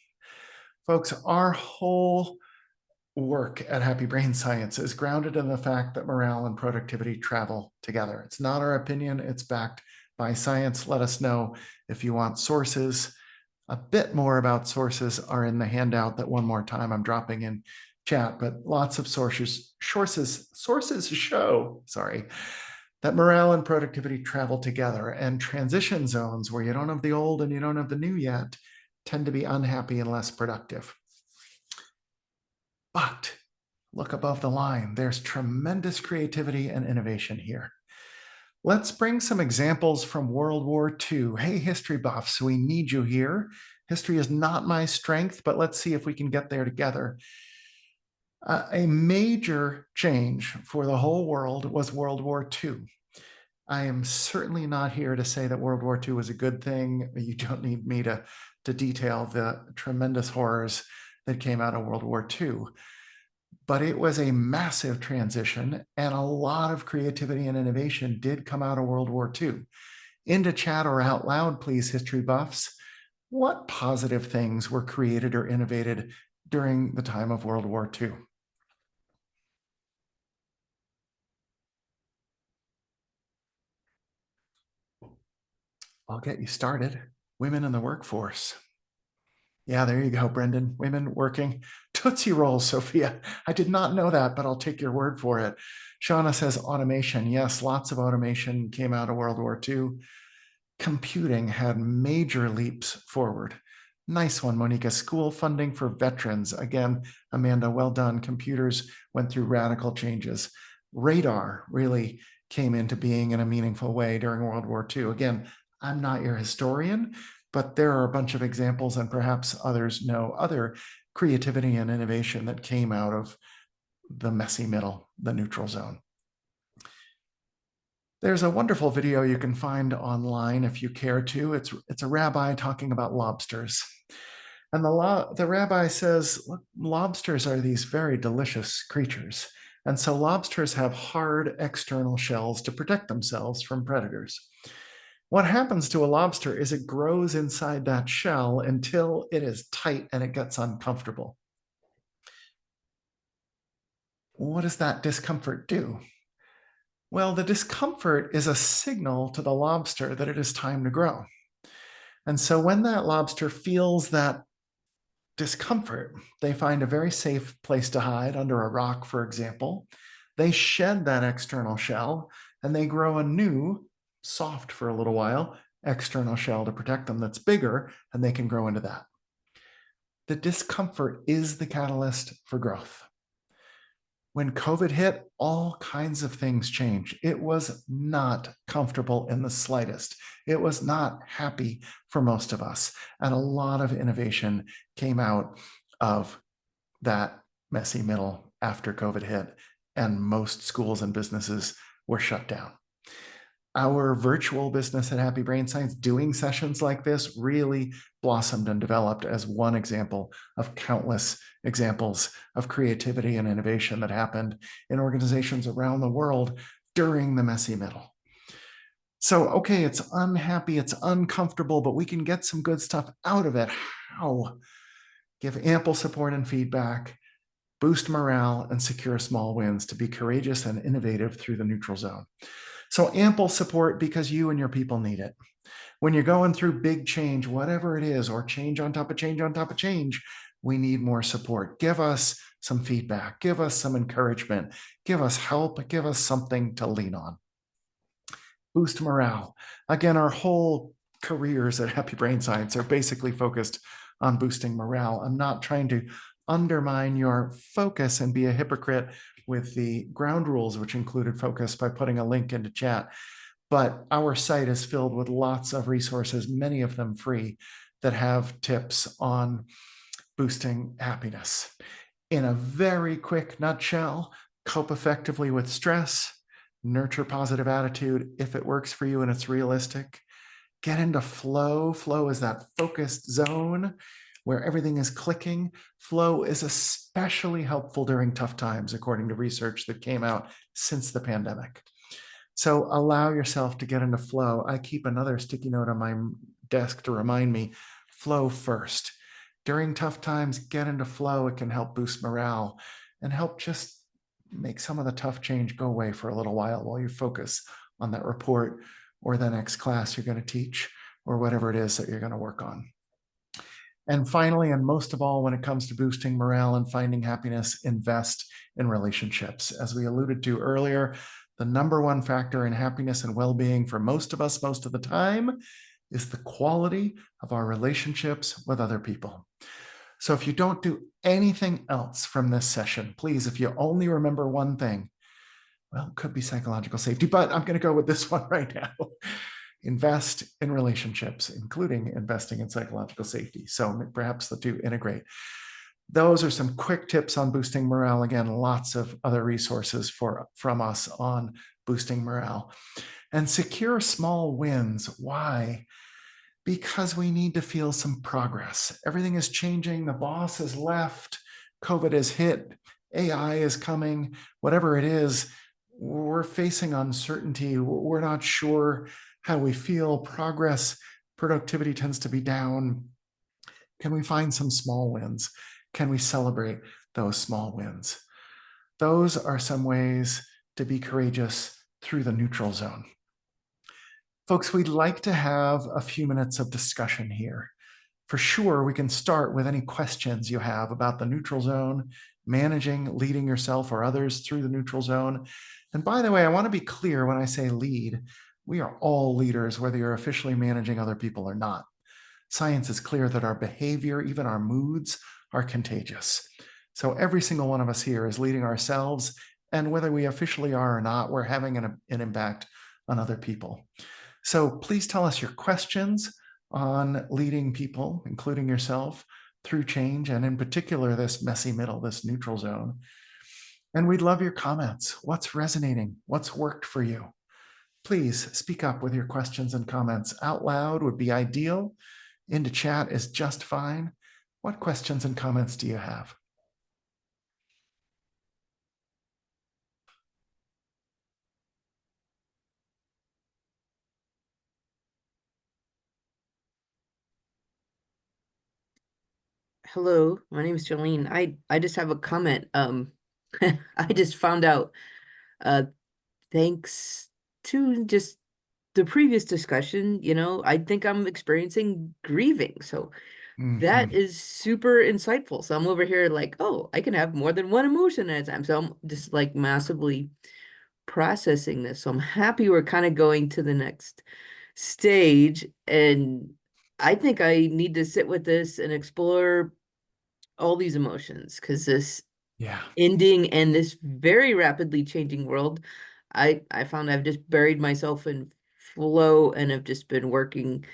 folks, our whole work at Happy Brain Science is grounded in the fact that morale and productivity travel together. It's not our opinion, it's backed by science. Let us know if you want sources. A bit more about sources are in the handout that one more time I'm dropping in chat, but lots of sources show, that morale and productivity travel together, and transition zones where you don't have the old and you don't have the new yet tend to be unhappy and less productive. But look above the line. There's tremendous creativity and innovation here. Let's bring some examples from World War II. Hey, history buffs, we need you here. History is not my strength, but let's see if we can get there together. A major change for the whole world was World War II. I am certainly not here to say that World War II was a good thing. You don't need me to detail the tremendous horrors that came out of World War II. But it was a massive transition, and a lot of creativity and innovation did come out of World War II. Into chat or out loud, please, history buffs. What positive things were created or innovated during the time of World War II? I'll get you started. Women in the workforce. Yeah, there you go, Brendan. Women working. Tootsie Rolls, Sophia. I did not know that, but I'll take your word for it. Shauna says automation. Yes, lots of automation came out of World War II. Computing had major leaps forward. Nice one, Monica. School funding for veterans. Again, Amanda, well done. Computers went through radical changes. Radar really came into being in a meaningful way during World War II. Again, I'm not your historian, but there are a bunch of examples, and perhaps others know other creativity and innovation that came out of the messy middle, the neutral zone. There's a wonderful video you can find online if you care to. It's a rabbi talking about lobsters. And the rabbi says, look, lobsters are these very delicious creatures. And so lobsters have hard external shells to protect themselves from predators. What happens to a lobster is it grows inside that shell until it is tight and it gets uncomfortable. What does that discomfort do? Well, the discomfort is a signal to the lobster that it is time to grow. And so when that lobster feels that discomfort, they find a very safe place to hide under a rock, for example. They shed that external shell and they grow a new, soft for a little while, external shell to protect them that's bigger, and they can grow into that. The discomfort is the catalyst for growth. When COVID hit, all kinds of things changed. It was not comfortable in the slightest. It was not happy for most of us. And a lot of innovation came out of that messy middle after COVID hit, and most schools and businesses were shut down. Our virtual business at Happy Brain Science doing sessions like this really blossomed and developed as one example of countless examples of creativity and innovation that happened in organizations around the world during the messy middle. So, okay, it's unhappy, it's uncomfortable, but we can get some good stuff out of it. How? Give ample support and feedback, boost morale, and secure small wins to be courageous and innovative through the neutral zone. So ample support because you and your people need it. When you're going through big change, whatever it is, or change on top of change on top of change, we need more support. Give us some feedback, give us some encouragement, give us help, give us something to lean on. Boost morale. Again, our whole careers at Happy Brain Science are basically focused on boosting morale. I'm not trying to undermine your focus and be a hypocrite with the ground rules, which included focus, by putting a link into chat. But our site is filled with lots of resources, many of them free, that have tips on boosting happiness. In a very quick nutshell, cope effectively with stress, nurture positive attitude if it works for you and it's realistic. Get into flow. Flow is that focused zone where everything is clicking. Flow is especially helpful during tough times, according to research that came out since the pandemic. So allow yourself to get into flow. I keep another sticky note on my desk to remind me, flow first. During tough times, get into flow. It can help boost morale and help just make some of the tough change go away for a little while you focus on that report or the next class you're going to teach or whatever it is that you're going to work on. And finally, and most of all, when it comes to boosting morale and finding happiness, invest in relationships. As we alluded to earlier, the number one factor in happiness and well-being for most of us, most of the time, is the quality of our relationships with other people. So if you don't do anything else from this session, please, if you only remember one thing, well, it could be psychological safety, but I'm going to go with this one right now. Invest in relationships, including investing in psychological safety. So perhaps the two integrate. Those are some quick tips on boosting morale. Again, lots of other resources from us on boosting morale. And secure small wins. Why? Because we need to feel some progress. Everything is changing. The boss has left. COVID has hit. AI is coming. Whatever it is, we're facing uncertainty. We're not sure how we feel. Progress, productivity tends to be down. Can we find some small wins? Can we celebrate those small wins? Those are some ways to be courageous through the neutral zone. Folks, we'd like to have a few minutes of discussion here. For sure, we can start with any questions you have about the neutral zone, managing, leading yourself or others through the neutral zone. And by the way, I want to be clear when I say lead, we are all leaders, whether you're officially managing other people or not. Science is clear that our behavior, even our moods, are contagious. So every single one of us here is leading ourselves, and whether we officially are or not, we're having an impact on other people. So please tell us your questions on leading people, including yourself, through change, and in particular, this messy middle, this neutral zone. And we'd love your comments. What's resonating? What's worked for you? Please speak up with your questions and comments. Out loud would be ideal. Into chat is just fine. What questions and comments do you have? Hello, my name is Jolene. I just have a comment. I just found out, uh, thanks to just the previous discussion, I think I'm experiencing grieving. So that Mhm. is super insightful. So I'm over here like, oh, I can have more than one emotion at a time. So I'm just like massively processing this. So I'm happy we're kind of going to the next stage. And I think I need to sit with this and explore all these emotions because this Yeah. ending and this very rapidly changing world, I found I've just buried myself in flow and have just been working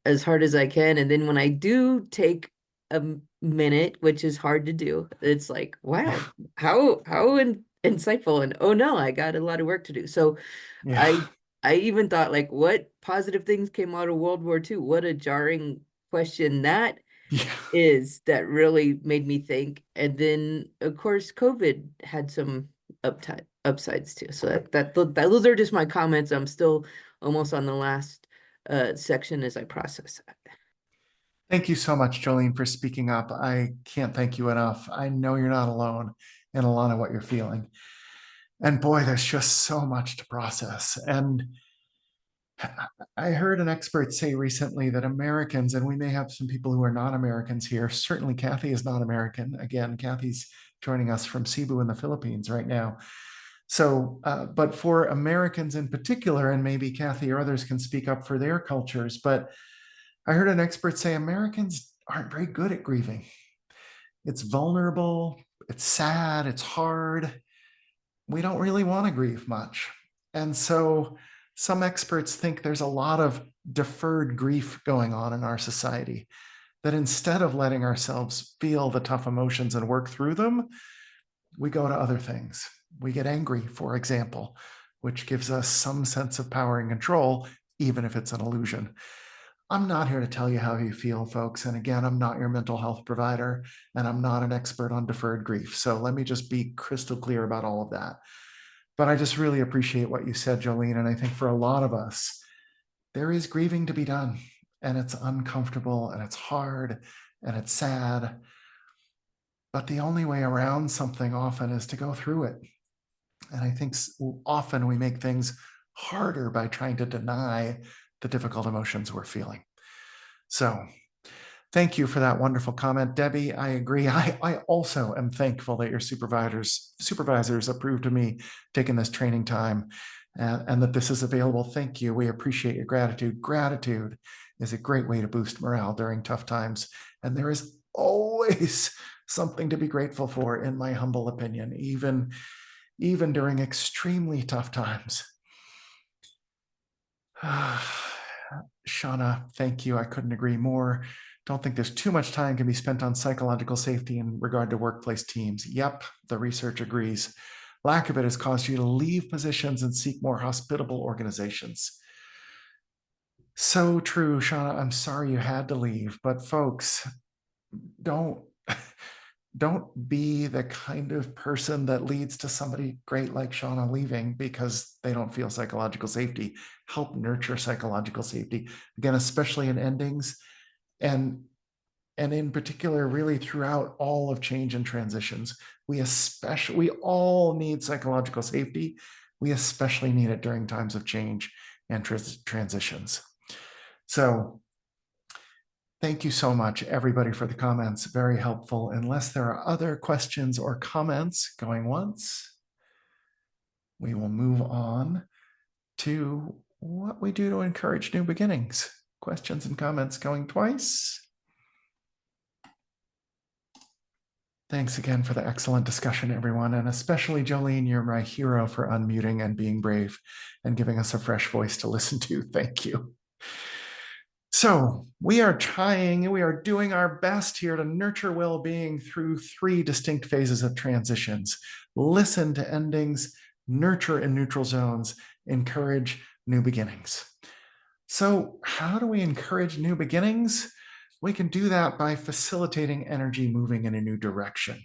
as hard as I can. And then when I do take a minute, which is hard to do, it's like, Yeah. wow, how insightful, and oh no, I got a lot of work to do. So Yeah. I I even thought, like, what positive things came out of World War II? What a jarring question that Yeah. is, that really made me think. And then of course COVID had some upsides too. So those are just my comments. I'm still almost on the last section as I process that. Thank you so much, Jolene, for speaking up. I can't thank you enough. I know you're not alone in a lot of what you're feeling. And boy, there's just so much to process. And I heard an expert say recently that Americans, and we may have some people who are not Americans here, certainly Kathy is not American. Again, Kathy's joining us from Cebu in the Philippines right now. So, but for Americans in particular, and maybe Kathy or others can speak up for their cultures, but I heard an expert say Americans aren't very good at grieving. It's vulnerable, it's sad, it's hard. We don't really want to grieve much. And so some experts think there's a lot of deferred grief going on in our society, that instead of letting ourselves feel the tough emotions and work through them, we go to other things. We get angry, for example, which gives us some sense of power and control, even if it's an illusion. I'm not here to tell you how you feel, folks. And again, I'm not your mental health provider, and I'm not an expert on deferred grief. So let me just be crystal clear about all of that. But I just really appreciate what you said, Jolene. And I think for a lot of us, there is grieving to be done, and it's uncomfortable, and it's hard, and it's sad. But the only way around something often is to go through it. And I think often we make things harder by trying to deny the difficult emotions we're feeling. So thank you for that wonderful comment, Debbie. I agree. I also am thankful that your supervisors approved of me taking this training time, and that this is available. Thank you. We appreciate your gratitude. Gratitude is a great way to boost morale during tough times. And there is always something to be grateful for, in my humble opinion, even during extremely tough times. Shauna, thank you. I couldn't agree more. Don't think there's too much time can be spent on psychological safety in regard to workplace teams. Yep, the research agrees. Lack of it has caused you to leave positions and seek more hospitable organizations. So true, Shauna. I'm sorry you had to leave, but folks, don't don't be the kind of person that leads to somebody great like Shauna leaving because they don't feel psychological safety. Help nurture psychological safety. Again, especially in endings, and in particular, really throughout all of change and transitions. We all need psychological safety. We especially need it during times of change and transitions. So thank you so much, everybody, for the comments. Very helpful. Unless there are other questions or comments going once, we will move on to what we do to encourage new beginnings. Questions and comments going twice. Thanks again for the excellent discussion, everyone. And especially Jolene, you're my hero for unmuting and being brave and giving us a fresh voice to listen to. Thank you. So we are doing our best here to nurture well-being through 3 distinct phases of transitions. Listen to endings, nurture in neutral zones, encourage new beginnings. So how do we encourage new beginnings? We can do that by facilitating energy moving in a new direction.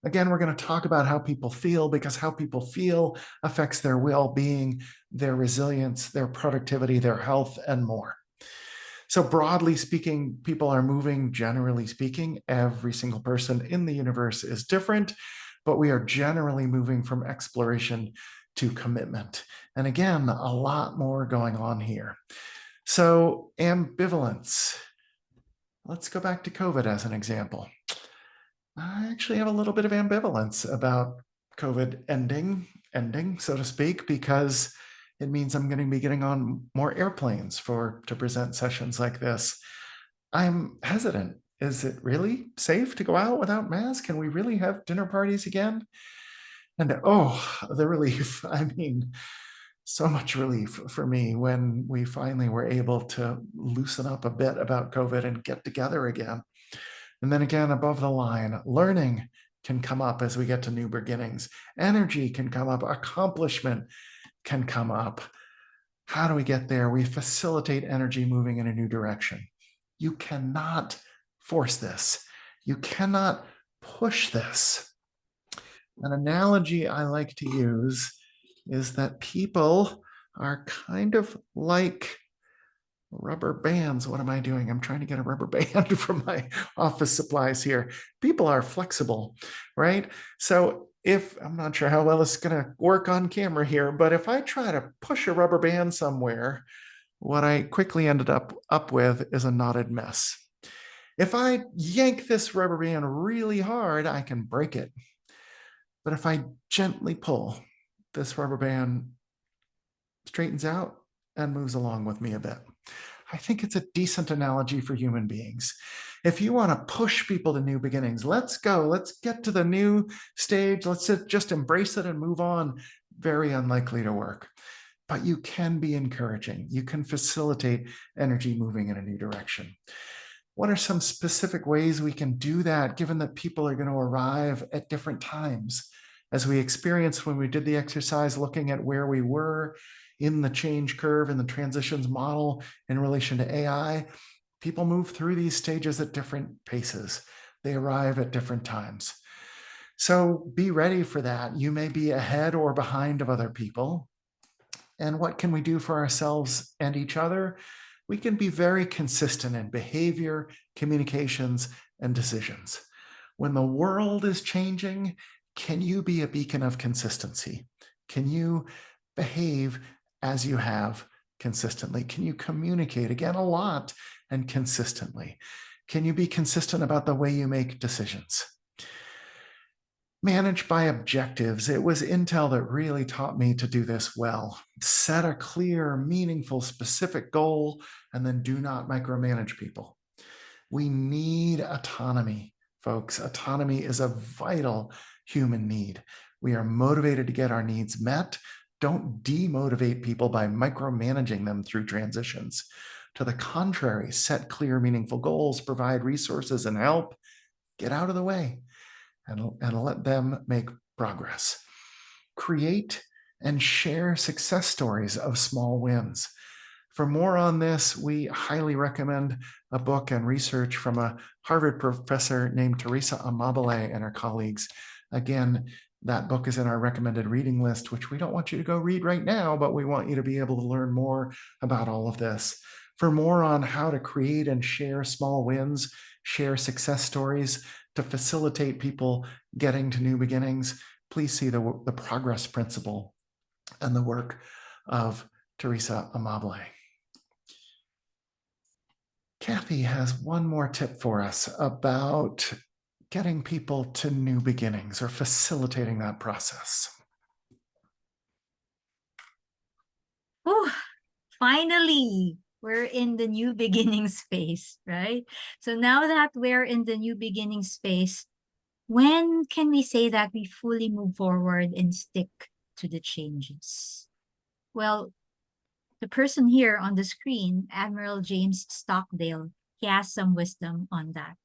Again, we're going to talk about how people feel, because how people feel affects their well-being, their resilience, their productivity, their health, and more. So broadly speaking, people are moving, generally speaking. Every single person in the universe is different, but we are generally moving from exploration to commitment. And again, a lot more going on here. So ambivalence. Let's go back to COVID as an example. I actually have a little bit of ambivalence about COVID ending, so to speak, because it means I'm going to be getting on more airplanes to present sessions like this. I'm hesitant. Is it really safe to go out without masks? Can we really have dinner parties again? And oh, the relief. I mean, so much relief for me when we finally were able to loosen up a bit about COVID and get together again. And then again, above the line, learning can come up as we get to new beginnings. Energy can come up, accomplishment can come up. How do we get there? We facilitate energy moving in a new direction. You cannot force this. You cannot push this. An analogy I like to use is that people are kind of like rubber bands. What am I doing? I'm trying to get a rubber band from my office supplies here. People are flexible, right? So if I'm not sure how well this is going to work on camera here, but if I try to push a rubber band somewhere, what I quickly ended up with is a knotted mess. If I yank this rubber band really hard, I can break it. But if I gently pull, this rubber band straightens out and moves along with me a bit. I think it's a decent analogy for human beings. If you want to push people to new beginnings, let's go. Let's get to the new stage. Let's just embrace it and move on. Very unlikely to work. But you can be encouraging. You can facilitate energy moving in a new direction. What are some specific ways we can do that, given that people are going to arrive at different times? As we experienced when we did the exercise, looking at where we were in the change curve and the transitions model in relation to AI, people move through these stages at different paces. They arrive at different times. So be ready for that. You may be ahead or behind of other people. And what can we do for ourselves and each other? We can be very consistent in behavior, communications, and decisions. When the world is changing, can you be a beacon of consistency? Can you behave as you have consistently? Can you communicate again a lot and consistently? Can you be consistent about the way you make decisions? Manage by objectives. It was Intel that really taught me to do this well. Set a clear, meaningful, specific goal, and then do not micromanage people. We need autonomy, folks. Autonomy is a vital human need. We are motivated to get our needs met. Don't demotivate people by micromanaging them through transitions. To the contrary, set clear, meaningful goals, provide resources and help. Get out of the way and let them make progress. Create and share success stories of small wins. For more on this, we highly recommend a book and research from a Harvard professor named Teresa Amabile and her colleagues. Again, that book is in our recommended reading list, which we don't want you to go read right now, but we want you to be able to learn more about all of this. For more on how to create and share small wins, share success stories to facilitate people getting to new beginnings, please see the progress principle and the work of Teresa Amabile. Kathy has one more tip for us about getting people to new beginnings or facilitating that process. Oh, finally, we're in the new beginnings phase, right? So now that we're in the new beginnings phase, when can we say that we fully move forward and stick to the changes? Well, the person here on the screen, Admiral James Stockdale, he has some wisdom on that.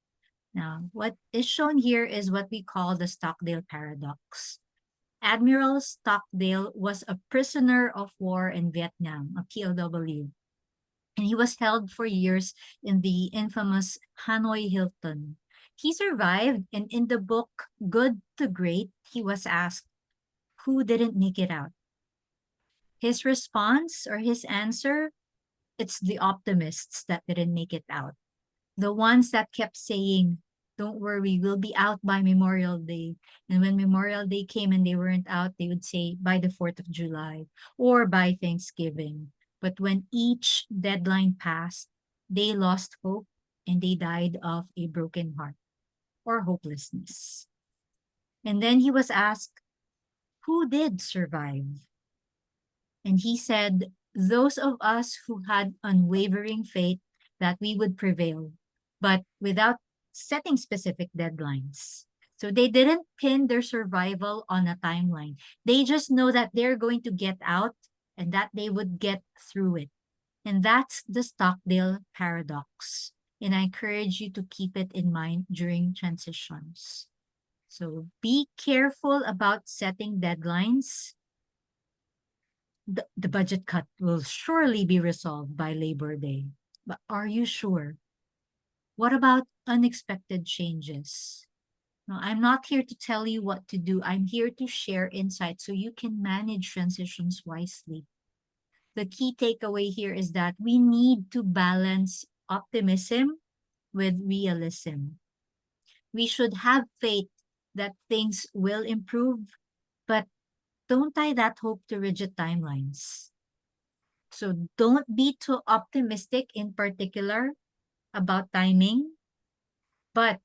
Now, what is shown here is what we call the Stockdale paradox. Admiral Stockdale was a prisoner of war in Vietnam, a POW, and he was held for years in the infamous Hanoi Hilton. He survived, and in the book Good to Great, he was asked, who didn't make it out? His response or his answer, it's the optimists that didn't make it out. The ones that kept saying, don't worry, we'll be out by Memorial Day. And when Memorial Day came and they weren't out, they would say by the 4th of July or by Thanksgiving. But when each deadline passed, they lost hope and they died of a broken heart or hopelessness. And then he was asked, who did survive? And he said, those of us who had unwavering faith that we would prevail, but without setting specific deadlines. So they didn't pin their survival on a timeline. They just know that they're going to get out and that they would get through it. And that's the Stockdale paradox. And I encourage you to keep it in mind during transitions. So be careful about setting deadlines. The budget cut will surely be resolved by Labor Day. But are you sure? What about unexpected changes? No, I'm not here to tell you what to do. I'm here to share insights so you can manage transitions wisely. The key takeaway here is that we need to balance optimism with realism. We should have faith that things will improve, but don't tie that hope to rigid timelines. So don't be too optimistic in particular about timing, but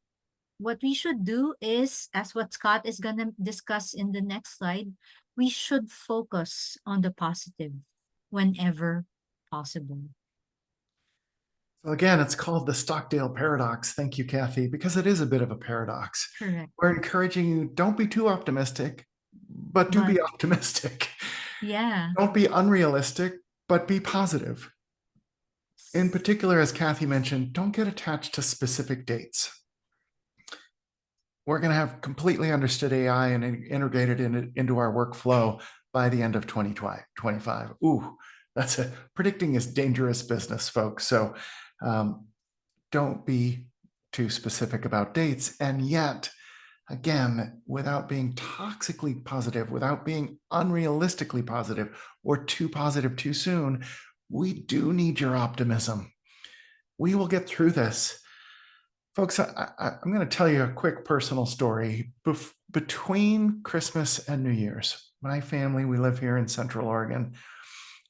what we should do is, as what Scott is going to discuss in the next slide, we should focus on the positive whenever possible. So again, it's called the Stockdale paradox. Thank you, Kathy, because it is a bit of a paradox. Correct. We're encouraging you, don't be too optimistic, but do be optimistic. Yeah. Don't be unrealistic, but be positive. In particular, as Kathy mentioned, don't get attached to specific dates. We're going to have completely understood AI and integrated into our workflow by the end of 2025. Ooh, predicting is dangerous business, folks. So don't be too specific about dates. And yet, again, without being toxically positive, without being unrealistically positive or too positive too soon, we do need your optimism. We will get through this. Folks, I'm going to tell you a quick personal story. Between Christmas and New Year's, my family, we live here in Central Oregon.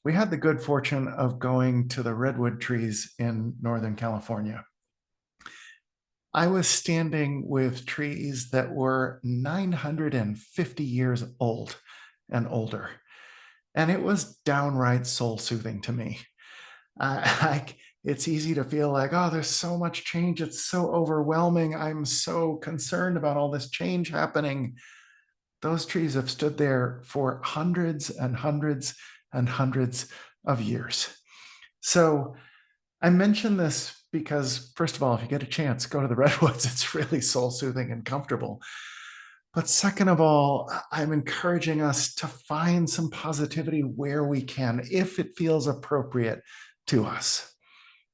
We had the good fortune of going to the redwood trees in Northern California. I was standing with trees that were 950 years old and older, and it was downright soul-soothing to me. It's easy to feel like, oh, there's so much change. It's so overwhelming. I'm so concerned about all this change happening. Those trees have stood there for hundreds and hundreds and hundreds of years. So I mention this because, first of all, if you get a chance, go to the redwoods. It's really soul-soothing and comfortable. But second of all, I'm encouraging us to find some positivity where we can, if it feels appropriate to us.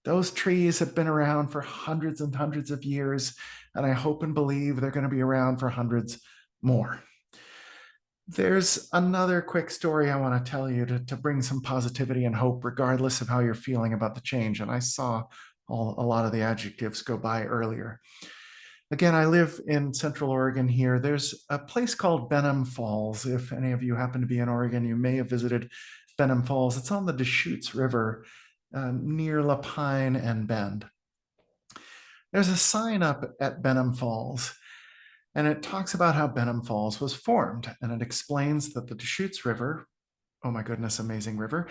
Those trees have been around for hundreds and hundreds of years, and I hope and believe they're going to be around for hundreds more. There's another quick story I want to tell you to bring some positivity and hope, regardless of how you're feeling about the change. And I saw a lot of the adjectives go by earlier. Again, I live in Central Oregon here. There's a place called Benham Falls. If any of you happen to be in Oregon, you may have visited Benham Falls. It's on the Deschutes River near Lapine and Bend. There's a sign up at Benham Falls, and it talks about how Benham Falls was formed, and it explains that the Deschutes River, oh my goodness, amazing river,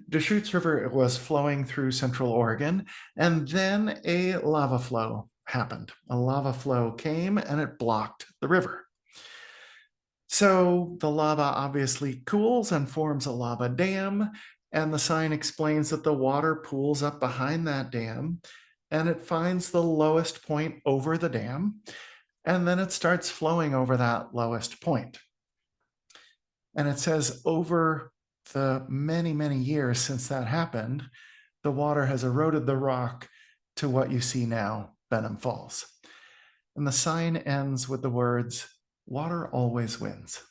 Deschutes River was flowing through Central Oregon, and then a lava flow happened. A lava flow came and it blocked the river. So the lava obviously cools and forms a lava dam, and the sign explains that the water pools up behind that dam and it finds the lowest point over the dam, and then it starts flowing over that lowest point. And it says over the many, many years since that happened, the water has eroded the rock to what you see now, Benham Falls. And the sign ends with the words, "Water always wins."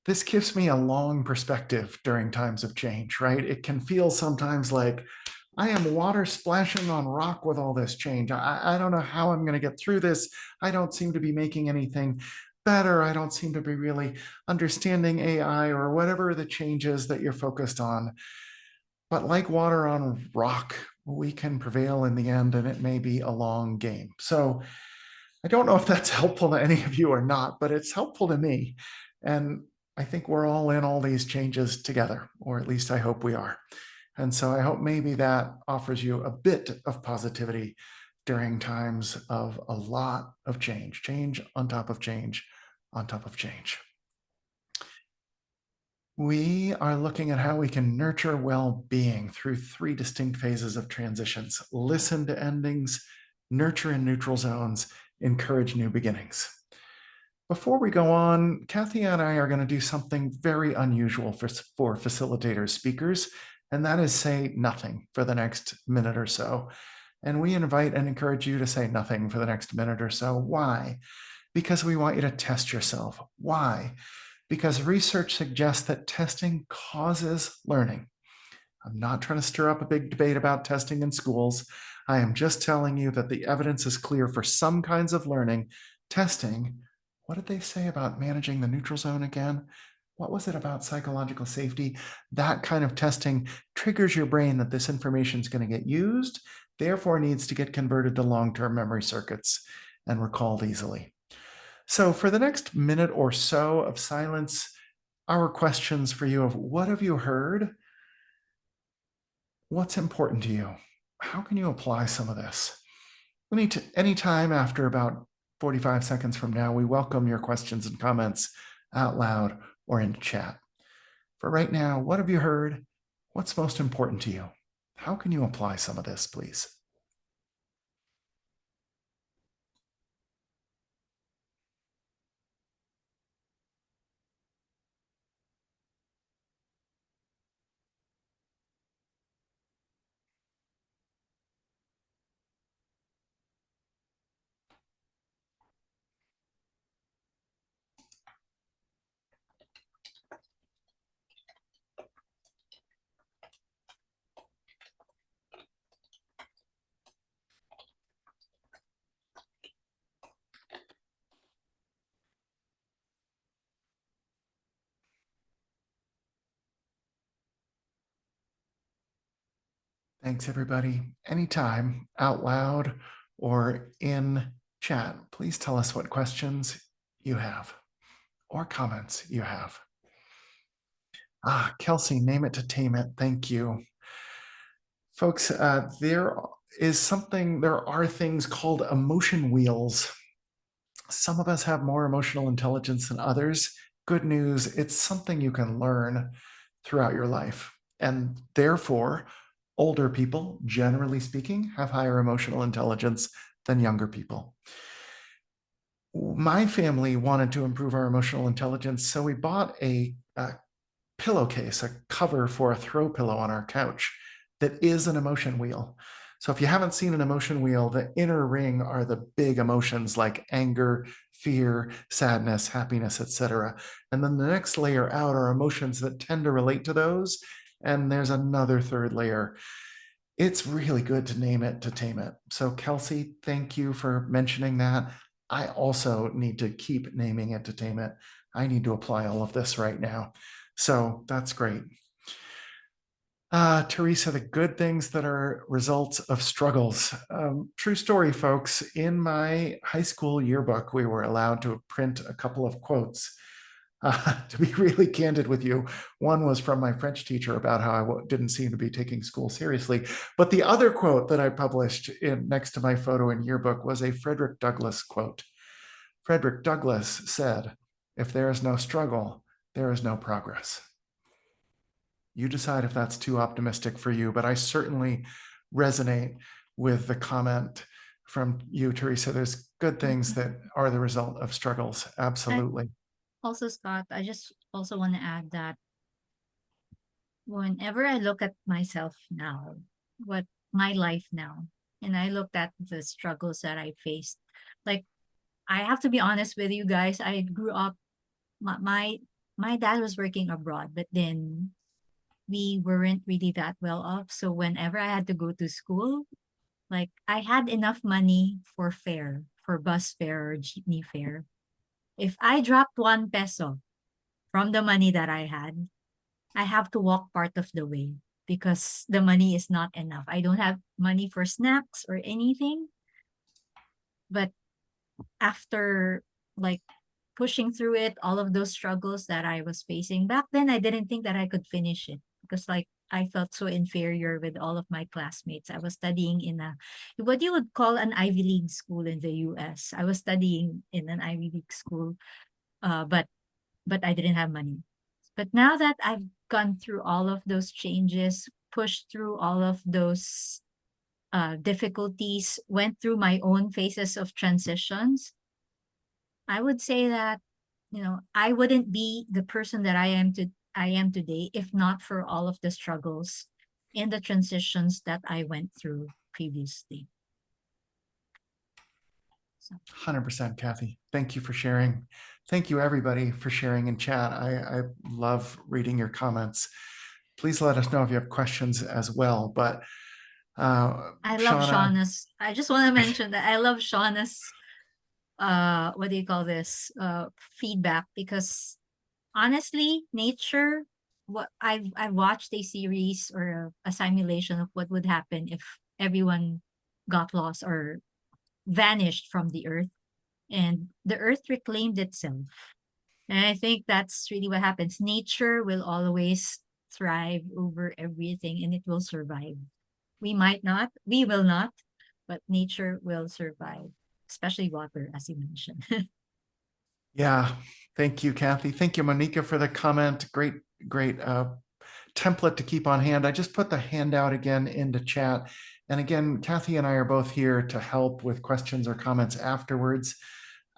This gives me a long perspective during times of change, right? It can feel sometimes like I am water splashing on rock with all this change. I don't know how I'm going to get through this. I don't seem to be making anything better. I don't seem to be really understanding AI or whatever the changes that you're focused on. But like water on rock, we can prevail in the end, and it may be a long game. So I don't know if that's helpful to any of you or not, but it's helpful to me. And I think we're all in all these changes together, or at least I hope we are. And so I hope maybe that offers you a bit of positivity during times of a lot of change, change on top of change on top of change. We are looking at how we can nurture well-being through 3 distinct phases of transitions: listen to endings, nurture in neutral zones, encourage new beginnings. Before we go on, Kathy and I are going to do something very unusual for facilitators speakers, and that is say nothing for the next minute or so. And we invite and encourage you to say nothing for the next minute or so. Why? Because we want you to test yourself. Why? Because research suggests that testing causes learning. I'm not trying to stir up a big debate about testing in schools. I am just telling you that the evidence is clear for some kinds of learning. Testing, what did they say about managing the neutral zone again? What was it about psychological safety? That kind of testing triggers your brain that this information is going to get used, therefore needs to get converted to long-term memory circuits and recalled easily. So for the next minute or so of silence, our questions for you of what have you heard? What's important to you? How can you apply some of this? Anytime after about 45 seconds from now, we welcome your questions and comments out loud or in chat. For right now, what have you heard? What's most important to you? How can you apply some of this, please? Thanks, everybody. Anytime, out loud or in chat, please tell us what questions you have or comments you have. Kelsey, name it to tame it. Thank you. Folks, there are things called emotion wheels. Some of us have more emotional intelligence than others. Good news, it's something you can learn throughout your life. And therefore, older people, generally speaking, have higher emotional intelligence than younger people. My family wanted to improve our emotional intelligence, so we bought a pillowcase, a cover for a throw pillow on our couch that is an emotion wheel. So if you haven't seen an emotion wheel, the inner ring are the big emotions like anger, fear, sadness, happiness, etc. And then the next layer out are emotions that tend to relate to those. And there's another third layer. It's really good to name it to tame it. So Kelsey, thank you for mentioning that. I also need to keep naming it to tame it. I need to apply all of this right now. So that's great. Teresa, the good things that are results of struggles. True story, folks. In my high school yearbook, we were allowed to print a couple of quotes. To be really candid with you, one was from my French teacher about how I didn't seem to be taking school seriously. But the other quote that I published next to my photo in yearbook was a Frederick Douglass quote. Frederick Douglass said, "If there is no struggle, there is no progress." You decide if that's too optimistic for you, but I certainly resonate with the comment from you, Teresa. There's good things that are the result of struggles. Absolutely. Also, Scott, I just also want to add that whenever I look at myself now, what my life now, and I looked at the struggles that I faced, like I have to be honest with you guys, I grew up, my dad was working abroad, but then we weren't really that well off. So whenever I had to go to school, like I had enough money for fare, for bus fare or jeepney fare. If I dropped 1 peso from the money that I had, I have to walk part of the way because the money is not enough. I don't have money for snacks or anything. But after like pushing through it, all of those struggles that I was facing back then, I didn't think that I could finish it because like I felt so inferior with all of my classmates. I was studying in what you would call an Ivy League school in the US. I was studying in an Ivy League school, but I didn't have money. But now that I've gone through all of those changes, pushed through all of those difficulties, went through my own phases of transitions, I would say that, I wouldn't be the person that I am today if not for all of the struggles and the transitions that I went through previously. So. 100%, Kathy. Thank you for sharing. Thank you, everybody, for sharing in chat. I love reading your comments. Please let us know if you have questions as well. But I love Shauna's. I just want to mention that I love Shauna's what do you call this feedback, because honestly, nature, what I watched a series or a simulation of what would happen if everyone got lost or vanished from the earth, and the earth reclaimed itself. And I think that's really what happens. Nature will always thrive over everything, and it will survive. We might not, we will not, but nature will survive, especially water, as you mentioned. Yeah, thank you, Kathy. Thank you, Monica, for the comment. Great template to keep on hand. I just put the handout again into chat. And again, Kathy and I are both here to help with questions or comments afterwards.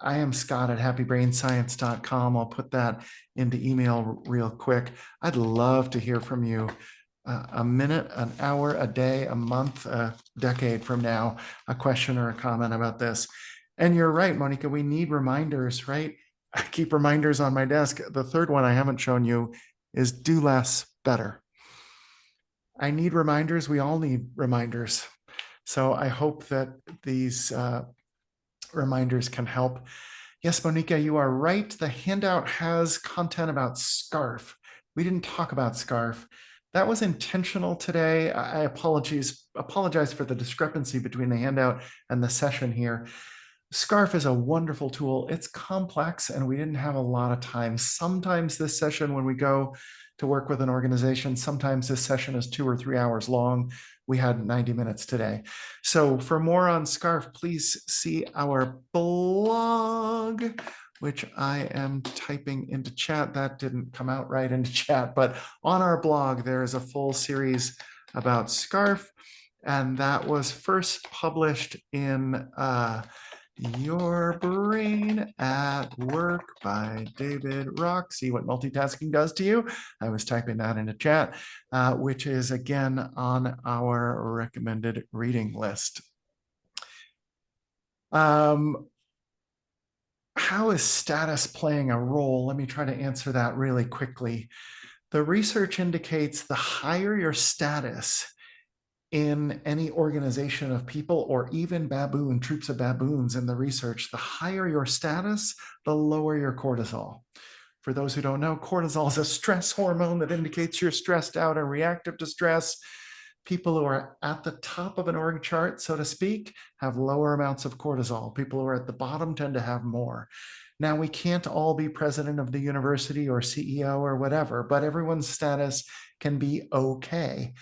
I am Scott at happybrainscience.com. I'll put that into email real quick. I'd love to hear from you a minute, an hour, a day, a month, a decade from now, a question or a comment about this. And you're right, Monica, we need reminders, right? I keep reminders on my desk. The third one I haven't shown you is do less, better. I need reminders. We all need reminders. So I hope that these reminders can help. Yes, Monica, you are right. The handout has content about SCARF. We didn't talk about SCARF. That was intentional today. I apologize for the discrepancy between the handout and the session here. SCARF is a wonderful tool. It's complex and we didn't have a lot of time. Sometimes this session, when we go to work with an organization, sometimes this session is 2 or 3 hours long. We had 90 minutes today. So for more on SCARF, please see our blog, which I am typing into chat. That didn't come out right into chat, but on our blog, there is a full series about SCARF. And that was first published in Your Brain at Work by David Rock. See what multitasking does to you? I was typing that into chat, which is again on our recommended reading list. How is status playing a role? Let me try to answer that really quickly. The research indicates the higher your status in any organization of people, or even troops of baboons in the research, the higher your status, the lower your cortisol. For those who don't know, cortisol is a stress hormone that indicates you're stressed out and reactive to stress. People who are at the top of an org chart, so to speak, have lower amounts of cortisol. People who are at the bottom tend to have more. Now, we can't all be president of the university or CEO or whatever, but everyone's status can be okay.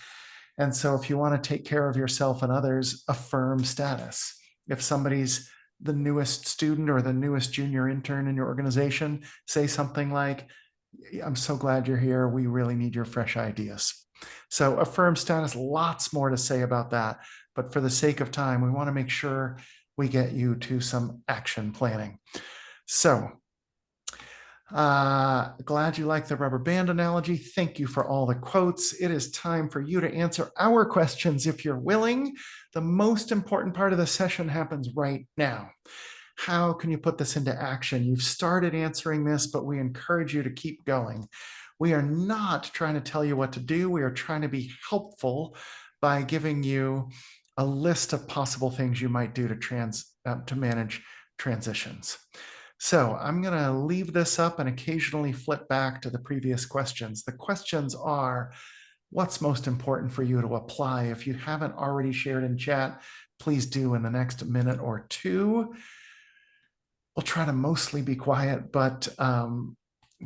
And so if you want to take care of yourself and others, affirm status. If somebody's the newest student or the newest junior intern in your organization, say something like, I'm so glad you're here. We really need your fresh ideas. So affirm status, lots more to say about that. But for the sake of time, we want to make sure we get you to some action planning. So glad you like the rubber band analogy. Thank you for all the quotes. It is time for you to answer our questions if you're willing. The most important part of the session happens right now. How can you put this into action? You've started answering this, but we encourage you to keep going. We are not trying to tell you what to do. We are trying to be helpful by giving you a list of possible things you might do to manage transitions. So I'm going to leave this up and occasionally flip back to the previous questions. The questions are, what's most important for you to apply? If you haven't already shared in chat, please do in the next minute or two. We'll try to mostly be quiet, but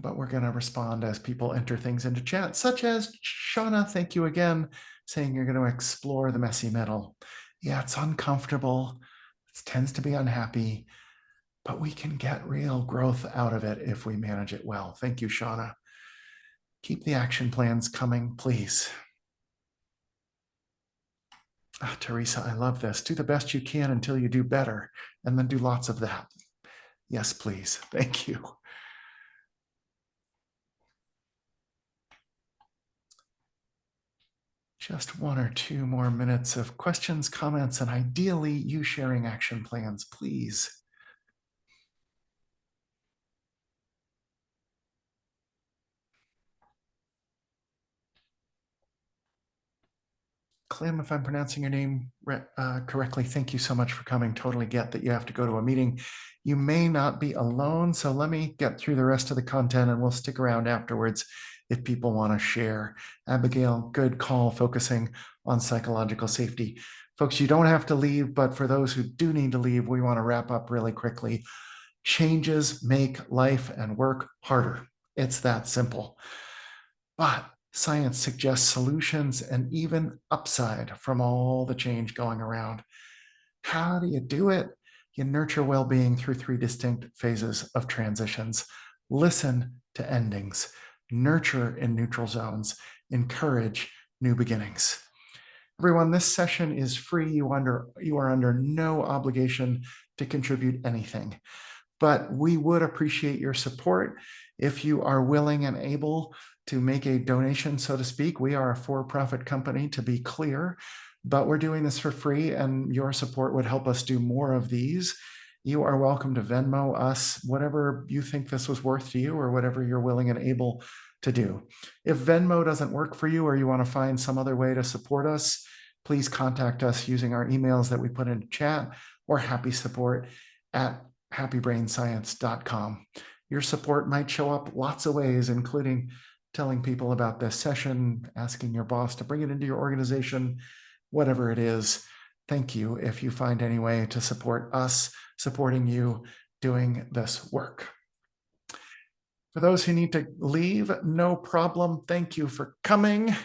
but we're going to respond as people enter things into chat, such as Shauna, thank you again, saying you're going to explore the messy middle. Yeah, it's uncomfortable. It tends to be unhappy, but we can get real growth out of it if we manage it well. Thank you, Shauna. Keep the action plans coming, please. Teresa, I love this. Do the best you can until you do better, and then do lots of that. Yes, please. Thank you. Just 1 or 2 more minutes of questions, comments, and ideally you sharing action plans, please. Clem, if I'm pronouncing your name correctly, thank you so much for coming. Totally get that you have to go to a meeting. You may not be alone, so let me get through the rest of the content and we'll stick around afterwards if people want to share. Abigail, good call, focusing on psychological safety. Folks, you don't have to leave, but for those who do need to leave, we want to wrap up really quickly. Changes make life and work harder. It's that simple. But science suggests solutions and even upside from all the change going around. How do you do it? You nurture well-being through 3 distinct phases of transitions. Listen to endings, nurture in neutral zones, encourage new beginnings. Everyone, this session is free. You are under no obligation to contribute anything, but we would appreciate your support if you are willing and able to make a donation, so to speak. We are a for-profit company, to be clear, but we're doing this for free, and your support would help us do more of these. You are welcome to Venmo us, whatever you think this was worth to you, or whatever you're willing and able to do. If Venmo doesn't work for you, or you want to find some other way to support us, please contact us using our emails that we put in chat, or happysupport@happybrainscience.com. Your support might show up lots of ways, including telling people about this session, asking your boss to bring it into your organization, whatever it is. Thank you if you find any way to support us, supporting you doing this work. For those who need to leave, no problem. Thank you for coming.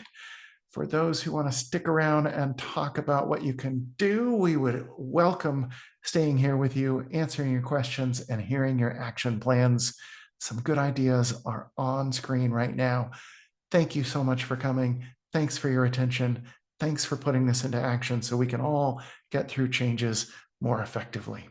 For those who want to stick around and talk about what you can do, we would welcome staying here with you, answering your questions, and hearing your action plans. Some good ideas are on screen right now. Thank you so much for coming. Thanks for your attention. Thanks for putting this into action so we can all get through changes more effectively.